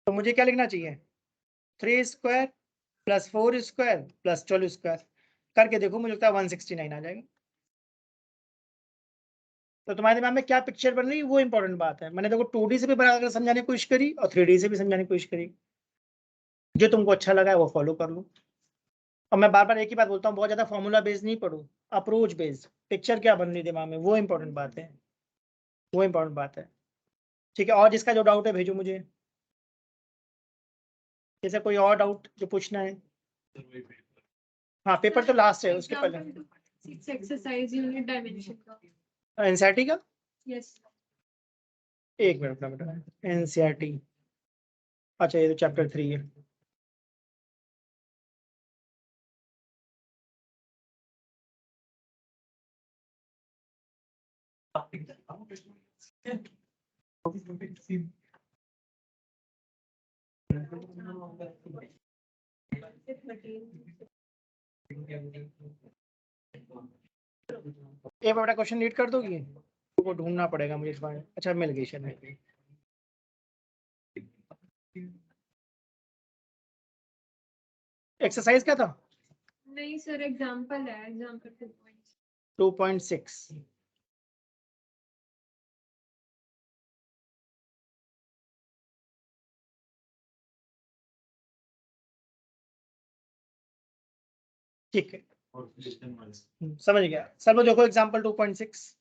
तो मुझे क्या लिखना चाहिए? 3 square plus 4 square plus 12 square करके देखो, मुझे लगता है 169 आ जाएगा। तो तुम्हारे दिमाग में क्या पिक्चर बन रही है वो इंपॉर्टेंट बात है। मैंने देखो 2D से भी बनाकर समझाने की कोशिश करी और 3D से भी समझाने की कोशिश करी। जो तुमको अच्छा लगा है वो फॉलो कर लो। और मैं बार बार एक ही बात बोलता हूँ, बहुत ज्यादा फॉर्मूला बेस्ड नहीं पढ़ो, अप्रोच बेस्ड। पिक्चर क्या बन रही है दिमाग में, वो इंपॉर्टेंट बात है, वो इंपॉर्टेंट बात है। ठीक है, और जिसका जो डाउट है भेजो मुझे। जैसे कोई और डाउट जो पूछना है? हाँ, पेपर तो लास्ट है, उसके पहले एक्सरसाइज यूनिट डायमेंशन का। एनसीईआरटी का। यस। एक मिनट बेटा, एनसीईआरटी, अच्छा ये तो चैप्टर 3 है। एक बड़ा क्वेश्चन रीड कर दोगी? वो ढूंढना पड़ेगा मुझे इस बार। अच्छा मिल गई शायद। एक्सरसाइज क्या था? नहीं सर, एग्जाम्पल है, एग्जाम्पल 2 पॉइंट्स। 2.6 ठीक है, और सिस्टम वाले समझ गया। सर वो देखो एग्जाम्पल 2.6।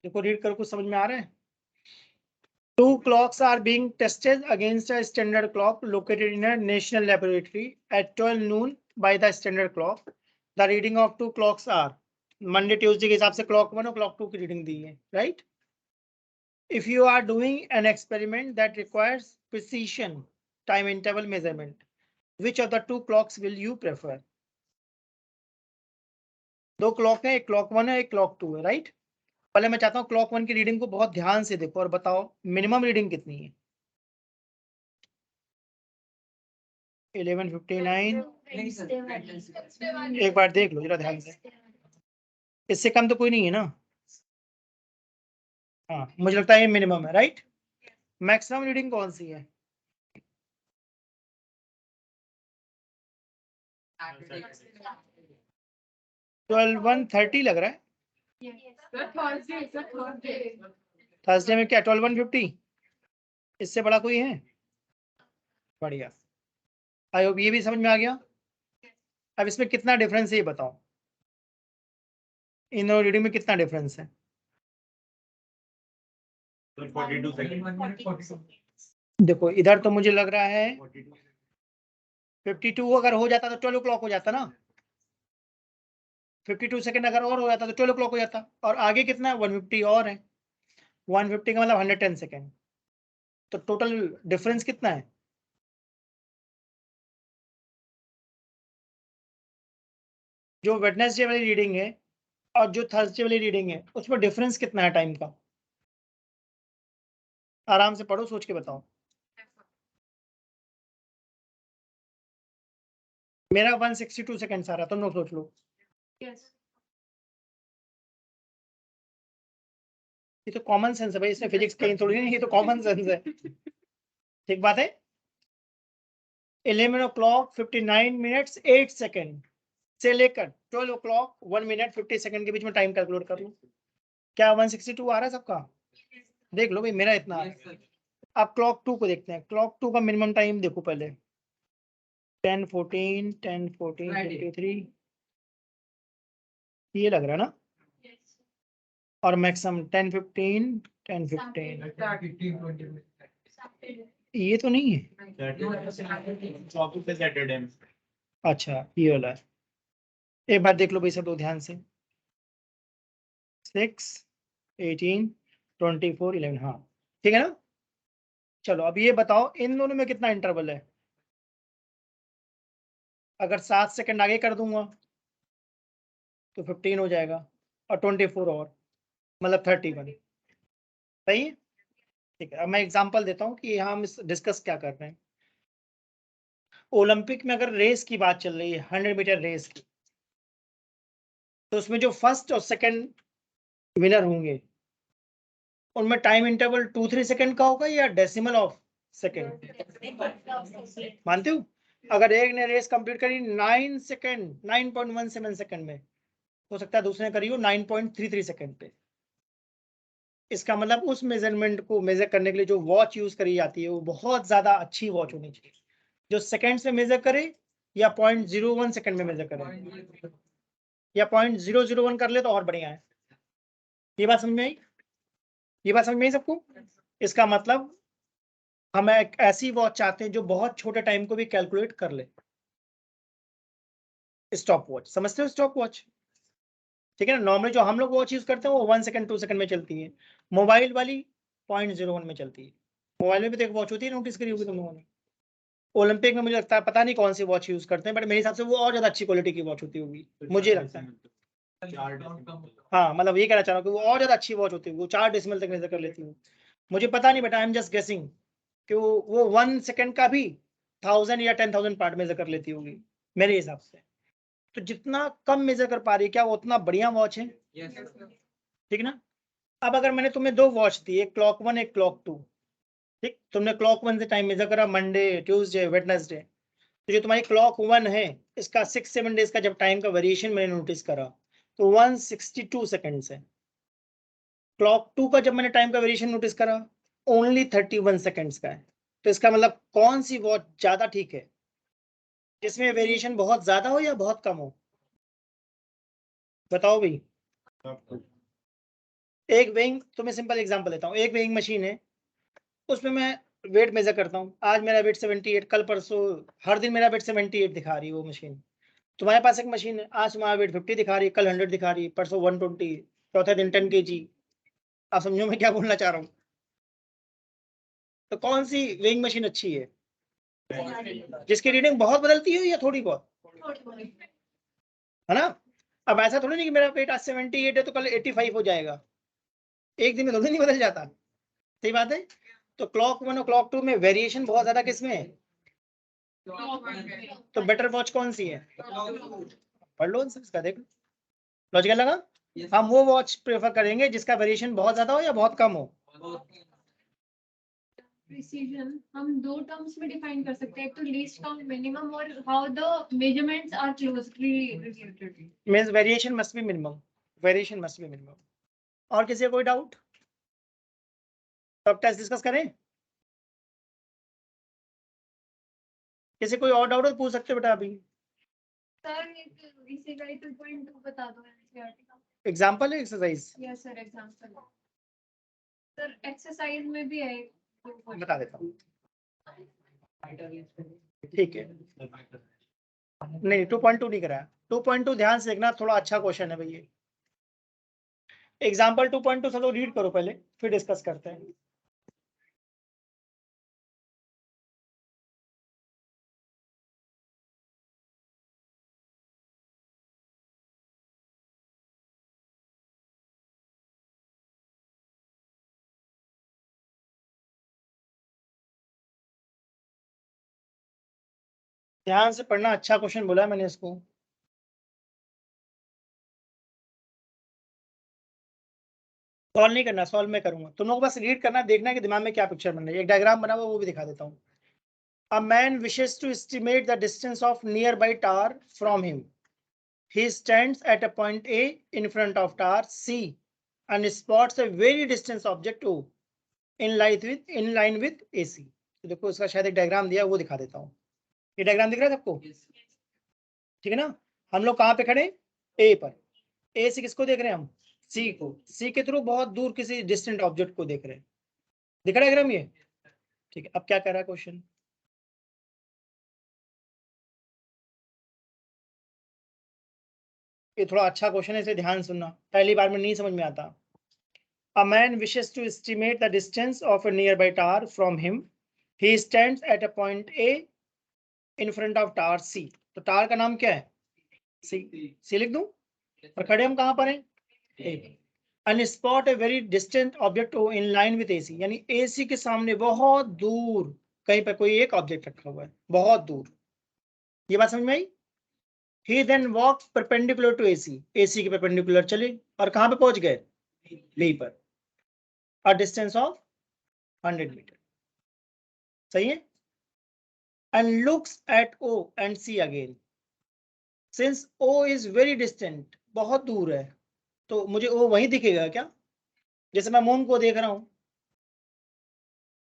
देखो रीड करो, कुछ समझ में आ रहा है? Two clocks are being tested against a standard clock located in a national laboratory at 12 noon by the standard clock. The reading of two clocks are Monday, Tuesday के हिसाब से clock 1 और clock 2 की रीडिंग दी है, right? If you are doing an experiment that requires precision time interval measurement, which of the two clocks will you prefer? दो clock है, एक clock 1 है, एक क्लॉक 2 है, राइट? पहले मैं चाहता हूँ क्लॉक 1 की रीडिंग को बहुत ध्यान से देखो और बताओ मिनिमम रीडिंग कितनी है। 11:59। एक बार देख लो जरा ध्यान से, इससे कम तो कोई नहीं है ना? हाँ मुझे लगता है ये मिनिमम है, राइट? मैक्सिमम रीडिंग कौन सी है? 12:130 लग रहा है। थर्सडे में क्या 12:150? इससे बड़ा कोई है? बढ़िया, आई होप ये भी समझ में आ गया। अब इसमें कितना डिफरेंस है ये बताओ, इन दोनों रीडिंग में कितना डिफरेंस है? 42 सेकंड। देखो इधर तो मुझे लग रहा है 52 अगर हो जाता तो 12 o'clock हो जाता ना। 52 सेकंड अगर और हो जाता तो 12 o'clock हो जाता। और आगे कितना है? 150 और है। 150 का मतलब 110 सेकंड। तो टोटल डिफरेंस कितना है? जो वेडनेसडे वाली रीडिंग है और जो थर्सडे वाली रीडिंग है उसमें डिफरेंस कितना है टाइम का? आराम से पढ़ो, सोच के बताओ। मेरा 162 सेकंड आ रहा, तुम लोग सोच लो। ये तो कॉमन सेंस है भाई, इसमें फिजिक्स कहीं थोड़ी नहीं, ये तो कॉमन सेंस है। ठीक बात है। 11 o'clock 59 minutes 8 सेकंड से लेकर 12 o'clock 1 minute 50 सेकंड के बीच में टाइम कैलकुलेट कर लो। क्या 162 आ रहा है सबका? देख लो भाई, मेरा इतना आ रहा है। अब क्लॉक 2 को देखते हैं। क्लॉक 2 का मिनिमम टाइम देखो पहले, 10:14 10:14 53 ये लग रहा है ना? और मैक्सिमम 10:15 10:15 ये तो नहीं है। सैटरडे में। अच्छा ये वाला है। एक बार देख लो भाई सब लोग ध्यान से। 6 18 24 11, हाँ ठीक है ना? चलो अब ये बताओ इन दोनों में कितना इंटरवल है? अगर 7 सेकंड आगे कर दूंगा तो 15 हो जाएगा और 24 और मतलब 31। सही है? ठीक है, अब मैं एग्जांपल देता हूँ कि हम डिस्कस क्या कर रहे हैं। ओलंपिक में अगर रेस की बात चल रही है 100 मीटर रेस की, तो उसमें जो फर्स्ट और सेकंड विनर होंगे उनमें टाइम इंटरवल 2-3 सेकंड का होगा या डेसिमल ऑफ सेकंड? मानते हो? अगर एक ने रेस कंप्लीट करी 9 सेकंड 9.17 सेकंड में, हो सकता है दूसरे ने करी हो 9.33 सेकंड पे। इसका मतलब उस मेजरमेंट को मेजर करने के लिए जो वॉच यूज करी जाती है वो बहुत ज्यादा अच्छी वॉच होनी चाहिए, जो सेकंड्स में मेजर करे या 0.01 सेकंड में मेजर करे या 0.001 कर ले तो और बढ़िया है। ये बात समझ में आई? ये बात समझ में आई सबको? इसका मतलब हम एक ऐसी वॉच चाहते हैं जो बहुत छोटे टाइम को भी कैलकुलेट कर ले। स्टॉप वॉच समझते हो? स्टॉप वॉच ठीक है ना? नॉर्मली जो हम लोग वॉच यूज करते हैं वो 1 सेकंड 2 सेकंड में चलती है, मोबाइल वाली 0.01 में चलती है। मोबाइल में भी तो एक वॉच होती है, नोटिस करी होगी तुम लोगों ने। ओलंपिक में मुझे लगता है पता नहीं कौन सी वॉच यूज करते हैं, बट मेरे हिसाब से वो और ज्यादा अच्छी क्वालिटी की वॉच होती होगी, मुझे लगता है। हाँ मतलब ये कहना चाह रहा हूँ कि वो और ज्यादा अच्छी वॉच होती है, वो 4 डेसिमल तक मेजर कर लेती हूँ। मुझे पता नहीं, but I am just guessing कि वो 1 सेकंड का भी 1000 या 10,000 पार्ट मेजर कर लेती होगी मेरे हिसाब से। तो जितना कम मेजर कर पा रही है क्या वो उतना बढ़िया वॉच है, Yes, sir. ठीक ना। अब अगर मैंने तुम्हें 2 वॉच दी, एक क्लॉक 1 एक क्लॉक 2, ठीक, तुमने क्लॉक 1 से टाइम मेजर करा मंडे ट्यूसडे वेडनेसडे, तो जो तुम्हारी क्लॉक 1 है इसका 6-7 डेज का जब टाइम का वेरिएशन मैंने नोटिस करा तो 162 सेकंड्स है। क्लॉक 2 का जब मैंने टाइम का वेरिएशन नोटिस करा ओनली 31 सेकंड्स का है। तो इसका मतलब कौन सी वॉच ज्यादा ठीक है, जिसमें वेरिएशन बहुत ज्यादा हो या बहुत कम हो, बताओ भाई। एक वेइंग, तुम्हें सिंपल एग्जांपल देता हूँ, एक वेइंग मशीन है उसमें मैं वेट मेजर करता हूँ, आज मेरा वेट 78, कल परसों हर दिन मेरा वेट 78 दिखा रही है वो मशीन। तुम्हारे पास एक मशीन है, आज तुम्हारा वेट 50 दिखा रही है, कल 100 दिखा रही है, परसों 120, चौथे दिन 10 kg। आप समझो मैं क्या बोलना चाह रहा हूँ। तो कौन सी वेइंग मशीन अच्छी है, जिसकी रीडिंग बहुत बदलती हो या थोड़ी बहुत, है ना। अब ऐसा थोड़ी नहीं कि मेरा वेट आज 78 है तो कल 85 हो जाएगा, एक दिन में थोड़ी नहीं बदल जाता, सही बात है। तो क्लॉक 1 और क्लॉक 2 में वेरिएशन बहुत ज्यादा किसमें है, तो बेटर वॉच कौन सी है, पढ़ लो आंसर इसका, देखो लॉजिकल लगा। हम वो वॉच प्रेफर करेंगे जिसका वेरिएशन बहुत ज्यादा हो या बहुत कम हो। प्रिसीजन हम 2 टर्म्स में डिफाइन कर सकते हैं, एक तो लीस्ट काउंट मिनिमम और how the measurements are closely related. Means variation must be minimum, variation must be minimum. और किसी का कोई डाउट, तब टेस्ट डिस्कस करें। किसी कोई और डाउट हो तो पूछ सकते हो बेटा अभी। सर इसी का 2.2 बता दो एनसीईआरटी का। एग्जांपल है exercise, yes sir example. Sir exercise में भी है बता देता हूँ, ठीक है। नहीं 2.2 नहीं कराया, 2.2 ध्यान से देखना, थोड़ा अच्छा क्वेश्चन है भैया। एग्जाम्पल 2.2 से तो रीड करो पहले फिर डिस्कस करते हैं। ध्यान से पढ़ना, अच्छा क्वेश्चन बोला है मैंने इसको। सॉल्व नहीं करना, सॉल्व मैं करूंगा, तुम लोग बस रीड करना, देखना कि दिमाग में क्या पिक्चर बन रही है। एक डायग्राम बना हुआ वो भी दिखा देता हूँ। A man wishes to estimate the distance of nearby tower from him. He stands at a point A in front of tower C and spots a very distant object O in line with AC. तो देखो इसका शायद एक diagram दिया वो दिखा देता हूँ। ये डायग्राम दिख रहा है सबको, ठीक है ना। हम लोग कहाँ पे खड़े, ए पर। ए से किसको देख रहे हैं हम, सी को, सी के थ्रू बहुत दूर किसी डिस्टेंट ऑब्जेक्ट को देख रहे हैं, दिख रहा है डायग्राम ये, ठीक है। अब क्या कह रहा है क्वेश्चन, ये थोड़ा अच्छा क्वेश्चन है इसे ध्यान सुनना, पहली बार में नहीं समझ में आता। A man wishes to estimate the distance of a nearby tower from him. He stands at a point A in front of tower C. तो टावर का नाम क्या है, C, C लिख दूं, और खड़े हम कहां पर हैं, A पर। And spot a very distant object O in line with AC, यानी AC के सामने बहुत दूर कहीं पर कोई एक ऑब्जेक्ट रखा हुआ है, बहुत दूर। ये बात समझ में आई। He then walked perpendicular to AC, AC के perpendicular चले और कहां पे पहुंच गए, B पर, a distance of 100 मीटर, सही है। And looks at O and C again. Since O is very distant, बहुत दूर है, तो मुझे O वहीं दिखेगा क्या, जैसे मैं मून को देख रहा हूं,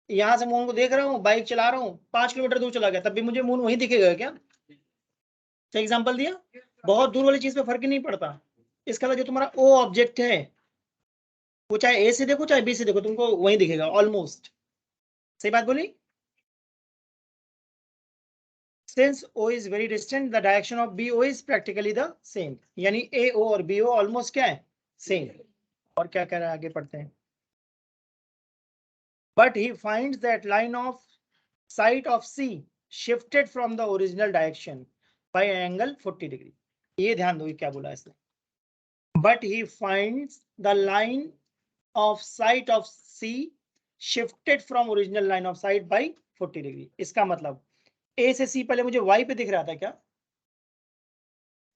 यहां से मून को देख रहा हूं, बाइक चला रहा हूं, 5 किलोमीटर दूर चला गया तब भी मुझे मून वहीं दिखेगा क्या। सही एग्जांपल दिया, बहुत दूर वाली चीज पे फर्क ही नहीं पड़ता। इसका मतलब जो तुम्हारा O ऑब्जेक्ट है वो चाहे ए से देखो चाहे बी से देखो तुमको वहीं दिखेगा ऑलमोस्ट, सही बात बोली। Since O is very distant, the direction of BO is practically the same, यानी AO और BO ऑलमोस्ट क्या है, सेम। और क्या कह रहा है आगे पढ़ते हैं। But he finds that line of sight of C shifted from the original direction by an angle 40 degree. ये ध्यान दो क्या बोला इसने, but he finds the line of sight of C shifted from original line of sight by 40 degree. इसका मतलब ए से सी पहले मुझे वाई पे दिख रहा था क्या?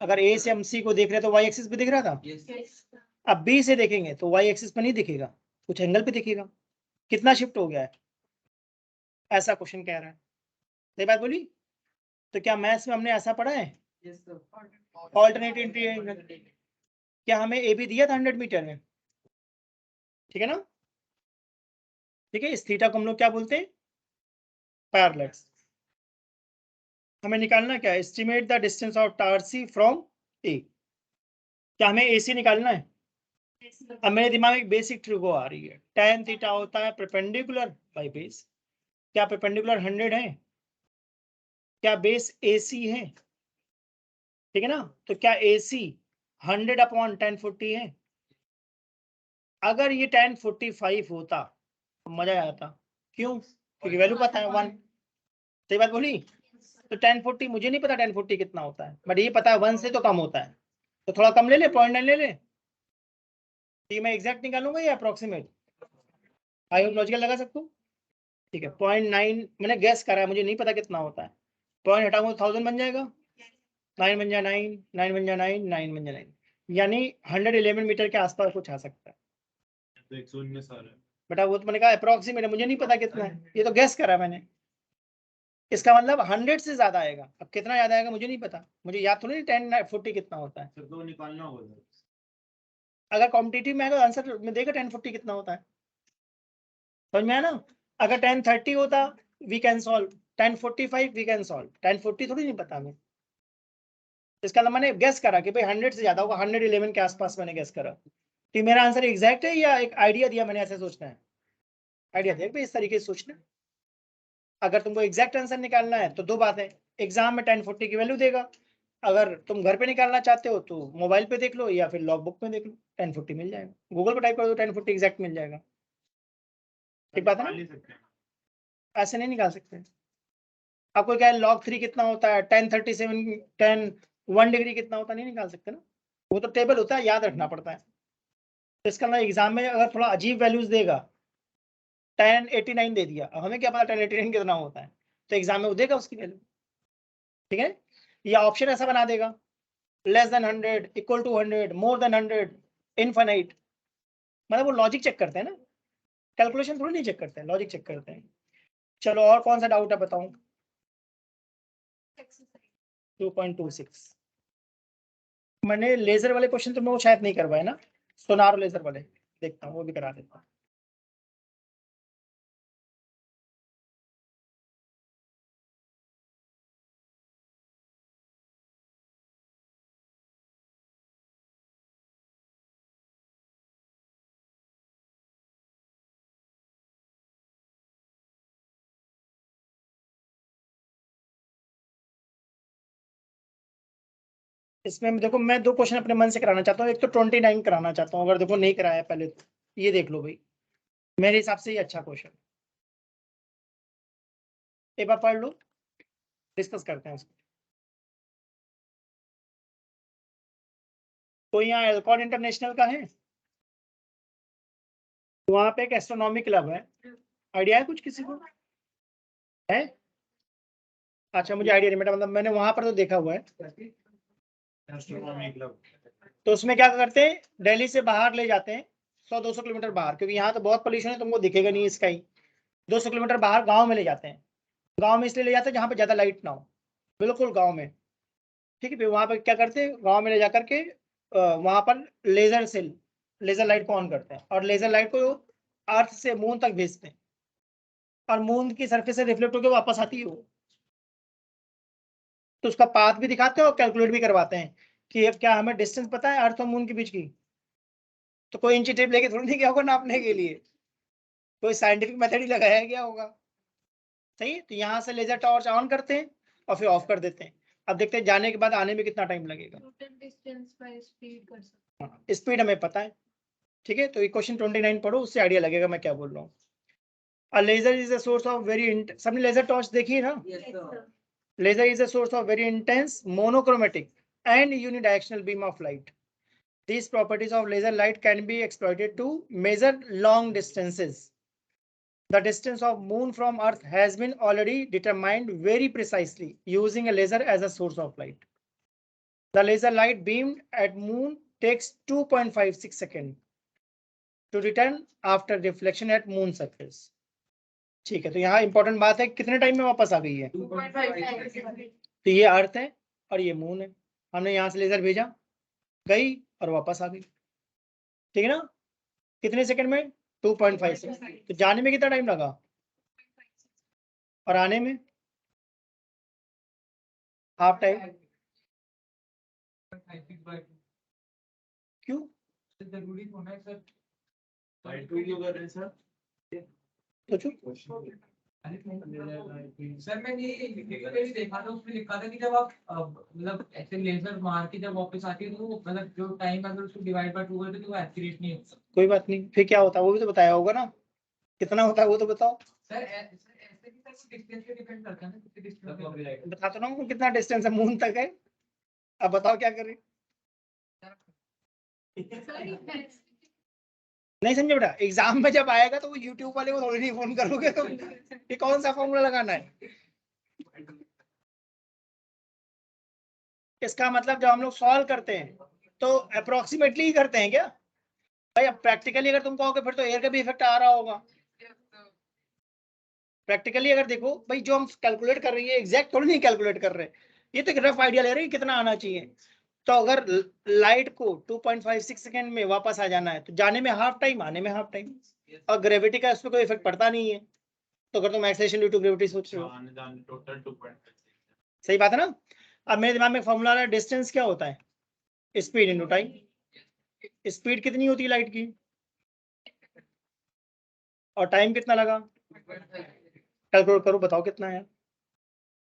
अगर ए से हम सी को देख रहे तो वाई एक्सिस पे दिख रहा था। अब बी से देखेंगे तो वाई एक्सिस पे नहीं दिखेगा, कुछ एंगल पे दिखेगा। कितना शिफ्ट हो गया है, ऐसा क्वेश्चन कह रहा है। सही बात बोली? तो क्या मैथ्स में हमने ऐसा पढ़ा है? Alternative triangle. क्या हमें ए बी दिया था 100 मीटर में? ठीक है ना? ठीक है, इस थीटा को हम लोग क्या बोलते हैं? पैरेलल्स। हमें निकालना क्या है? Estimate the distance of Tarsi from A. क्या हमें ए सी निकालना है? अब मेरे दिमाग में एक बेसिक ट्रिक आ रही है, tan थीटा होता है परपेंडिकुलर बाय बेस। क्या परपेंडिकुलर 100 है? क्या बेस AC है? ठीक है ना? तो क्या AC 100 अपॉन tan 40 है? अगर ये tan 45 होता तो मजा आता। क्यों? क्योंकि वैल्यू पता है 1। सही बात बोली? तो tan 40 मुझे नहीं पता tan 40 कितना होता है, बट ये पता है 1 से तो कम होता है, तो थोड़ा कम ले ले, 0.9 ले ले। ये मैं एग्जैक्ट निकालूंगा या अप्रोक्सीमेट? आई होप लॉजिकल लगा सकता हूँ। ठीक है, 0.9 मैंने गैस करा है, मुझे नहीं पता कितना होता है। पॉइंट हटाऊंगा तो 1000 बन जाएगा। 9 बन जाए 9, 9 बन जाए 9, 9 बन जाए 9, यानी 111 मीटर के आसपास कुछ आ सकता है। तो 119 आ रहा है। बेटा वो तो मैंने कहा अप्रोक्सीमेट है, मुझे नहीं पता कितना है, ये तो गैस करा मैंने। इसका मतलब 100 से ज्यादा आएगा। अब कितना ज्यादा आएगा मुझे नहीं पता, मुझे याद थोड़ी 1040 कितना होता है। सर तो निकालना होगा। अगर कॉम्पिटिटिव में आएगा आंसर में देगा 1040 कितना होता है। समझ में आया ना? अगर 1030 होता we can solve, 1045 we can solve, 1040 थोड़ी नहीं पता हमें। इसका मतलब मैंने गैस करा कि भाई 100 से ज्यादा होगा, 111 के आसपास मैंने गैस करा। तो मेरा आंसर एग्जैक्ट है या एक आइडिया दिया मैंने ऐसे सोचना है? आइडिया दिया भाई इस तरीके से सोचना। अगर तुमको एग्जैक्ट आंसर निकालना है तो दो बातें, एग्जाम में 1040 की वैल्यू देगा, अगर तुम घर पे निकालना चाहते हो तो मोबाइल पे देख लो या फिर लॉग बुक में देख लो, 1040 मिल जाएगा। गूगल पे टाइप कर दो 1040 एग्जैक्ट मिल जाएगा। ठीक बात है ना? निकाल नहीं सकते। ऐसे नहीं निकाल सकते। आपको क्या है log 3 कितना होता है, 1037 10 1 डिग्री कितना होता है, नहीं निकाल सकते ना, वो तो टेबल होता है, याद रखना पड़ता है। तो इसका मतलब एग्जाम में अगर थोड़ा अजीब वैल्यूज देगा, 1089 दे दिया, अब हमें क्या पता 1089 कितना होता है, तो एग्जाम में वो देगा उसकी वैल्यू। ठीक है, या ऑप्शन ऐसा बना देगा less than 100, equal to 100, more than 100, infinite. मतलब वो लॉजिक चेक करते हैं ना, कैलकुलेशन थोड़ी नहीं चेक करते हैं, लॉजिक चेक करते हैं। चलो और कौन सा डाउट है बताऊं? 2.26 मैंने लेजर वाले क्वेश्चन तुम लोग शायद नहीं करवाए ना, सोनार लेजर वाले, देखता हूँ वो भी करा देता हूँ। इसमें देखो मैं दो क्वेश्चन अपने मन से कराना चाहता हूँ, एक तो 29 कराना चाहता हूँ, अगर देखो नहीं कराया पहले तो ये देख लो भाई, मेरे हिसाब से ये अच्छा क्वेश्चन, एक बार पढ़ लो, डिस्कस करते हैं इसको। तो यहाँ एल्कॉन इंटरनेशनल का है, वहाँ पे एक एस्ट्रोनॉमी क्लब है, आइडिया है कुछ किसी को है? अच्छा मुझे आइडिया नहीं बेटा, मतलब मैंने वहां पर तो देखा हुआ है। Astronomy club. तो उसमें क्या करते हैं, दिल्ली से बाहर ले जाते हैं 100-200 किलोमीटर बाहर, क्योंकि यहाँ तो बहुत पोल्यूशन है, तुमको दिखेगा नहीं इसका ही। 200 किलोमीटर बाहर गांव में ले जाते हैं, गांव में इसलिए ले जाते हैं जहाँ पे ज्यादा लाइट ना हो, बिल्कुल गांव में। ठीक है, फिर वहां पर क्या करते हैं, गांव में ले जा करके वहां पर लेजर से लेजर लाइट को ऑन करते हैं, और लेजर लाइट को अर्थ से मून तक भेजते हैं, और मून की सरफेस से रिफ्लेक्ट होकर वापस आती है वो। तो उसका पाथ भी दिखाते हैं और कैलकुलेट भी करवाते हैं कि अब क्या हमें डिस्टेंस पता है अर्थ और मून के बीच की, तो कोई इंची टेप लेके थोड़ी नहीं गया होगा नापने के लिए, कोई साइंटिफिक मेथड ही लगाया गया होगा। सही है, तो यहाँ से लेजर टॉर्च ऑन करते हैं और फिर ऑफ कर देते हैं। अब देखते हैं जाने के बाद आने में कितना टाइम लगेगा। टोटल डिस्टेंस बाय स्पीड कर सकते स्पीड हमें पता है। ठीक है, तो ये क्वेश्चन 29 पढ़ो, उससे आइडिया लगेगा मैं क्या बोल रहा हूँ। A laser is a source of very सबने लेजर टॉर्च देखी है ना? Yes, sir. Laser is a source of very intense monochromatic and unidirectional beam of light. These properties of laser light can be exploited to measure long distances. The distance of moon from earth has been already determined very precisely using a laser as a source of light. The laser light beamed at moon takes 2.56 seconds to return after reflection at moon surface. ठीक है, तो यहाँ important बात है कितने time में वापस आ गई है। 2.5 तो ये अर्थ है और ये मून है, हमने यहाँ से लेजर भेजा, गई और वापस आ गई, ठीक है ना। कितने सेकंड में? 2.56। तो जाने में कितना टाइम लगा और आने में हाफ टाइम। क्यों? जरूरी होना है सर। By 2 क्यों कर रहे हैं सर? सोचो। सर मैंने ये देखा था, उसमें लिखा था कि जब आप मतलब ऐसे लेजर मार के जब वापस आती है तो मतलब जो टाइम अगर उसको डिवाइड बाय 2 करते तो वो एक्यूरेट नहीं होता। कोई बात नहीं, फिर क्या होता है वो भी तो बताया होगा ना, कितना होता है वो तो बताओ। सर ऐसे भी सर डिस्टेंस पे डिपेंड करता है ना, कितने डिस्टेंस। बता तो रहा हूँ कितना डिस्टेंस है मून तक है। अब बताओ क्या करें। नहीं समझे बेटा, एग्जाम में जब आएगा तो वो यूट्यूब वाले को थोड़ी नहीं फोन करोगे तुम कि कौन सा फॉर्मूला लगाना है। इसका मतलब जब हम लोग सॉल्व करते हैं तो अप्रोक्सीमेटली ही करते हैं क्या भाई। अब प्रैक्टिकली अगर तुम कहोगे फिर तो एयर का भी इफेक्ट आ रहा होगा। प्रैक्टिकली अगर देखो भाई, जो हम कैलकुलेट कर रही है एग्जैक्ट थोड़ी नहीं कैलकुलेट कर रहे, ये तो एक रफ आइडिया ले रहे हैं कितना आना चाहिए। तो अगर लाइट को 2.56 सेकंड में वापस आ जाना है तो जाने में हाफ टाइम, आने में हाफ टाइम, और ग्रेविटी का इसमें कोई इफेक्ट पड़ता नहीं है। तो अगर तुम एक्सेलरेशन ड्यू टू ग्रेविटी सोच रहे हो, आने जाने टोटल 2.56। सही बात है ना। अब मेरे दिमाग में फॉर्मूला है, डिस्टेंस क्या होता है? Speed into time. स्पीड कितनी होती है लाइट की और टाइम कितना लगा? कैलकुलेट करो, बताओ कितना है।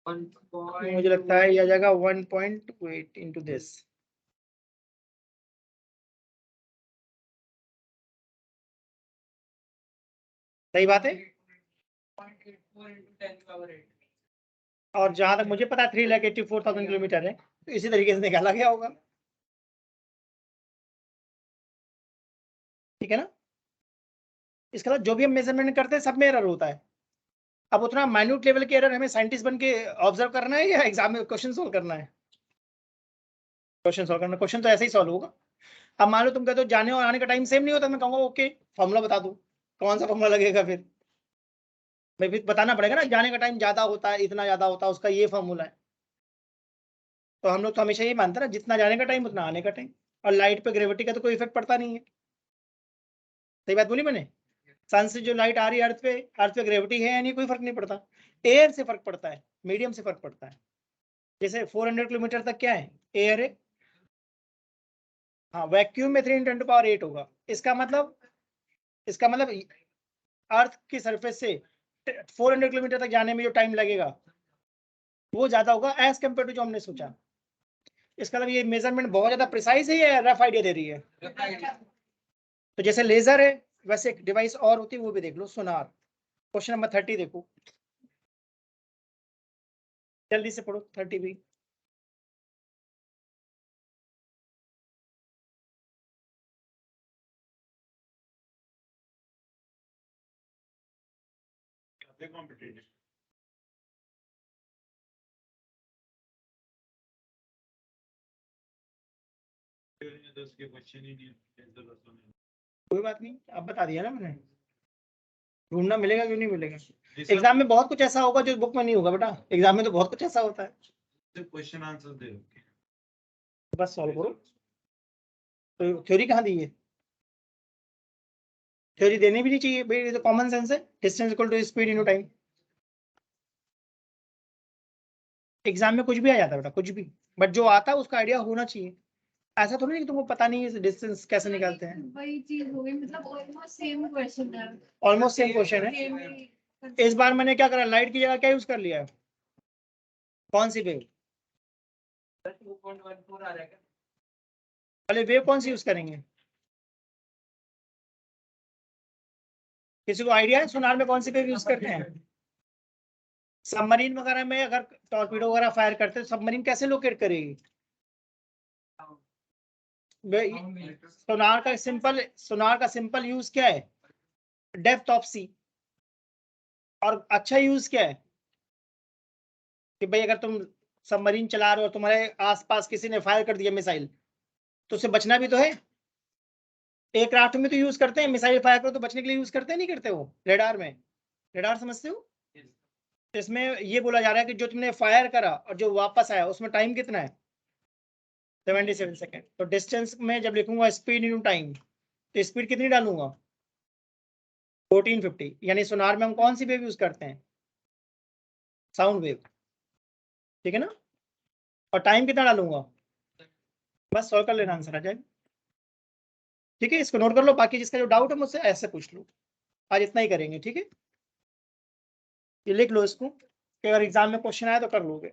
मुझे लगता है ये आ जाएगा 1.8 इंटू दिस। सही बात है। और जहां तक मुझे पता है 3,84,000 किलोमीटर है, तो इसी तरीके से निकाला गया होगा, ठीक है ना। इसके बाद जो भी हम मेजरमेंट करते हैं सब में एरर होता है। अब उतना माइन्यूट लेवल के एरर हमें साइंटिस्ट बन के ऑब्जर्व करना है या एग्जाम में क्वेश्चन सोल्व करना है? क्वेश्चन सोल्व करना, क्वेश्चन तो ऐसे ही सॉल्व होगा। अब मान लो तुम कहते हो जाने और आने का टाइम सेम नहीं होता, मैं कहूँगा ओके फॉर्मूला बता दो, कौन सा फॉर्मूला लगेगा फिर? भाई फिर बताना पड़ेगा ना, जाने का टाइम ज्यादा होता है, इतना ज्यादा होता है, उसका ये फॉर्मूला है। तो हम लोग तो हमेशा ये मानते हैं ना, जितना जाने का टाइम उतना आने का टाइम। और लाइट पे ग्रेविटी का तो कोई इफेक्ट पड़ता नहीं है। सही बात बोली मैंने। सन से जो लाइट आ रही है अर्थ पे ग्रेविटी है या नहीं, कोई फर्क नहीं पड़ता। एयर से फर्क पड़ता है, मीडियम से फर्क पड़ता है। जैसे 400 किलोमीटर तक क्या है? एयर है। हाँ, वैक्यूम में 3 × 10⁸ होगा। इसका मतलब अर्थ की सरफेस से 400 किलोमीटर तक जाने में जो टाइम लगेगा वो ज्यादा होगा एज कम्पेयर टू जो हमने सोचा। इसका मतलब ये मेजरमेंट बहुत ज्यादा प्रिसाइज है या रफ आइडिया दे रही है? तो जैसे लेजर है वैसे एक डिवाइस और होती है, वो भी देख लो, सोनार। क्वेश्चन नंबर 30 देखो, जल्दी से पढ़ो 30 भी। कॉम्पिटेटिव 10 के क्वेश्चन ही नहीं है। कोई बात नहीं, अब बता दिया ना मैंने। ढूंढना मिलेगा क्यों नहीं मिलेगा। एग्जाम में बहुत कुछ ऐसा होगा जो बुक में नहीं होगा बेटा, एग्जाम में तो बहुत कुछ ऐसा होता है। क्वेश्चन आंसर दे रखे बस सॉल्व करो। तो थ्योरी कहाँ दी है? थ्योरी देनी भी नहीं चाहिए भाई, ये तो कॉमन सेंस है। Distance equal to speed into time. Exam में कुछ भी आ जाता है बेटा, कुछ भी, बट जो आता है उसका आइडिया होना चाहिए। ऐसा थोड़ी नहीं कि तुमको पता नहीं है डिस्टेंस कैसे निकालते हैं। वही चीज हो गई, मतलब ऑलमोस्ट सेम क्वेश्चन है। ऑलमोस्ट सेम क्वेश्चन है। इस बार मैंने क्या करा, लाइट की जगह क्या यूज कर लिया है? कौन सी वेव? 2.14 आ रहेगा। पहले वेव कौन सी यूज करेंगे? किसी को आइडिया है सोनार में कौन सी वेव यूज करते हैं? सबमरीन वगैरह में अगर टॉर्पीडो वगैरह फायर करते हैं, सबमरीन कैसे लोकेट करेगी? सोनार का सिंपल यूज क्या है? डेप्थ ऑफ सी। और अच्छा यूज क्या है कि भाई अगर तुम सबमरीन चला रहे हो और तुम्हारे आसपास किसी ने फायर कर दिया मिसाइल, तो उससे बचना भी तो है। एयरक्राफ्ट में तो यूज करते हैं, मिसाइल फायर करो तो बचने के लिए यूज करते हैं, नहीं करते? वो रेडार में, रेडार समझते हो? इसमें ये बोला जा रहा है कि जो तुमने फायर करा और जो वापस आया उसमें टाइम कितना है? 77 सेकेंड। तो डिस्टेंस में जब लिखूंगा स्पीड इंटू टाइम, तो स्पीड कितनी डालूंगा? 1450। यानी सोनार में हम कौन सी वेव यूज करते हैं? साउंड वेव, ठीक है ना? और टाइम कितना डालूंगा? बस सॉल्व कर लेना, आंसर आ जाएगा। ठीक है, इसको नोट कर लो, बाकी जिसका जो डाउट है मुझसे ऐसे पूछ लो। आज इतना ही करेंगे, ठीक है? ये लिख लो इसको कि अगर एग्जाम में क्वेश्चन आया तो कर लोगे।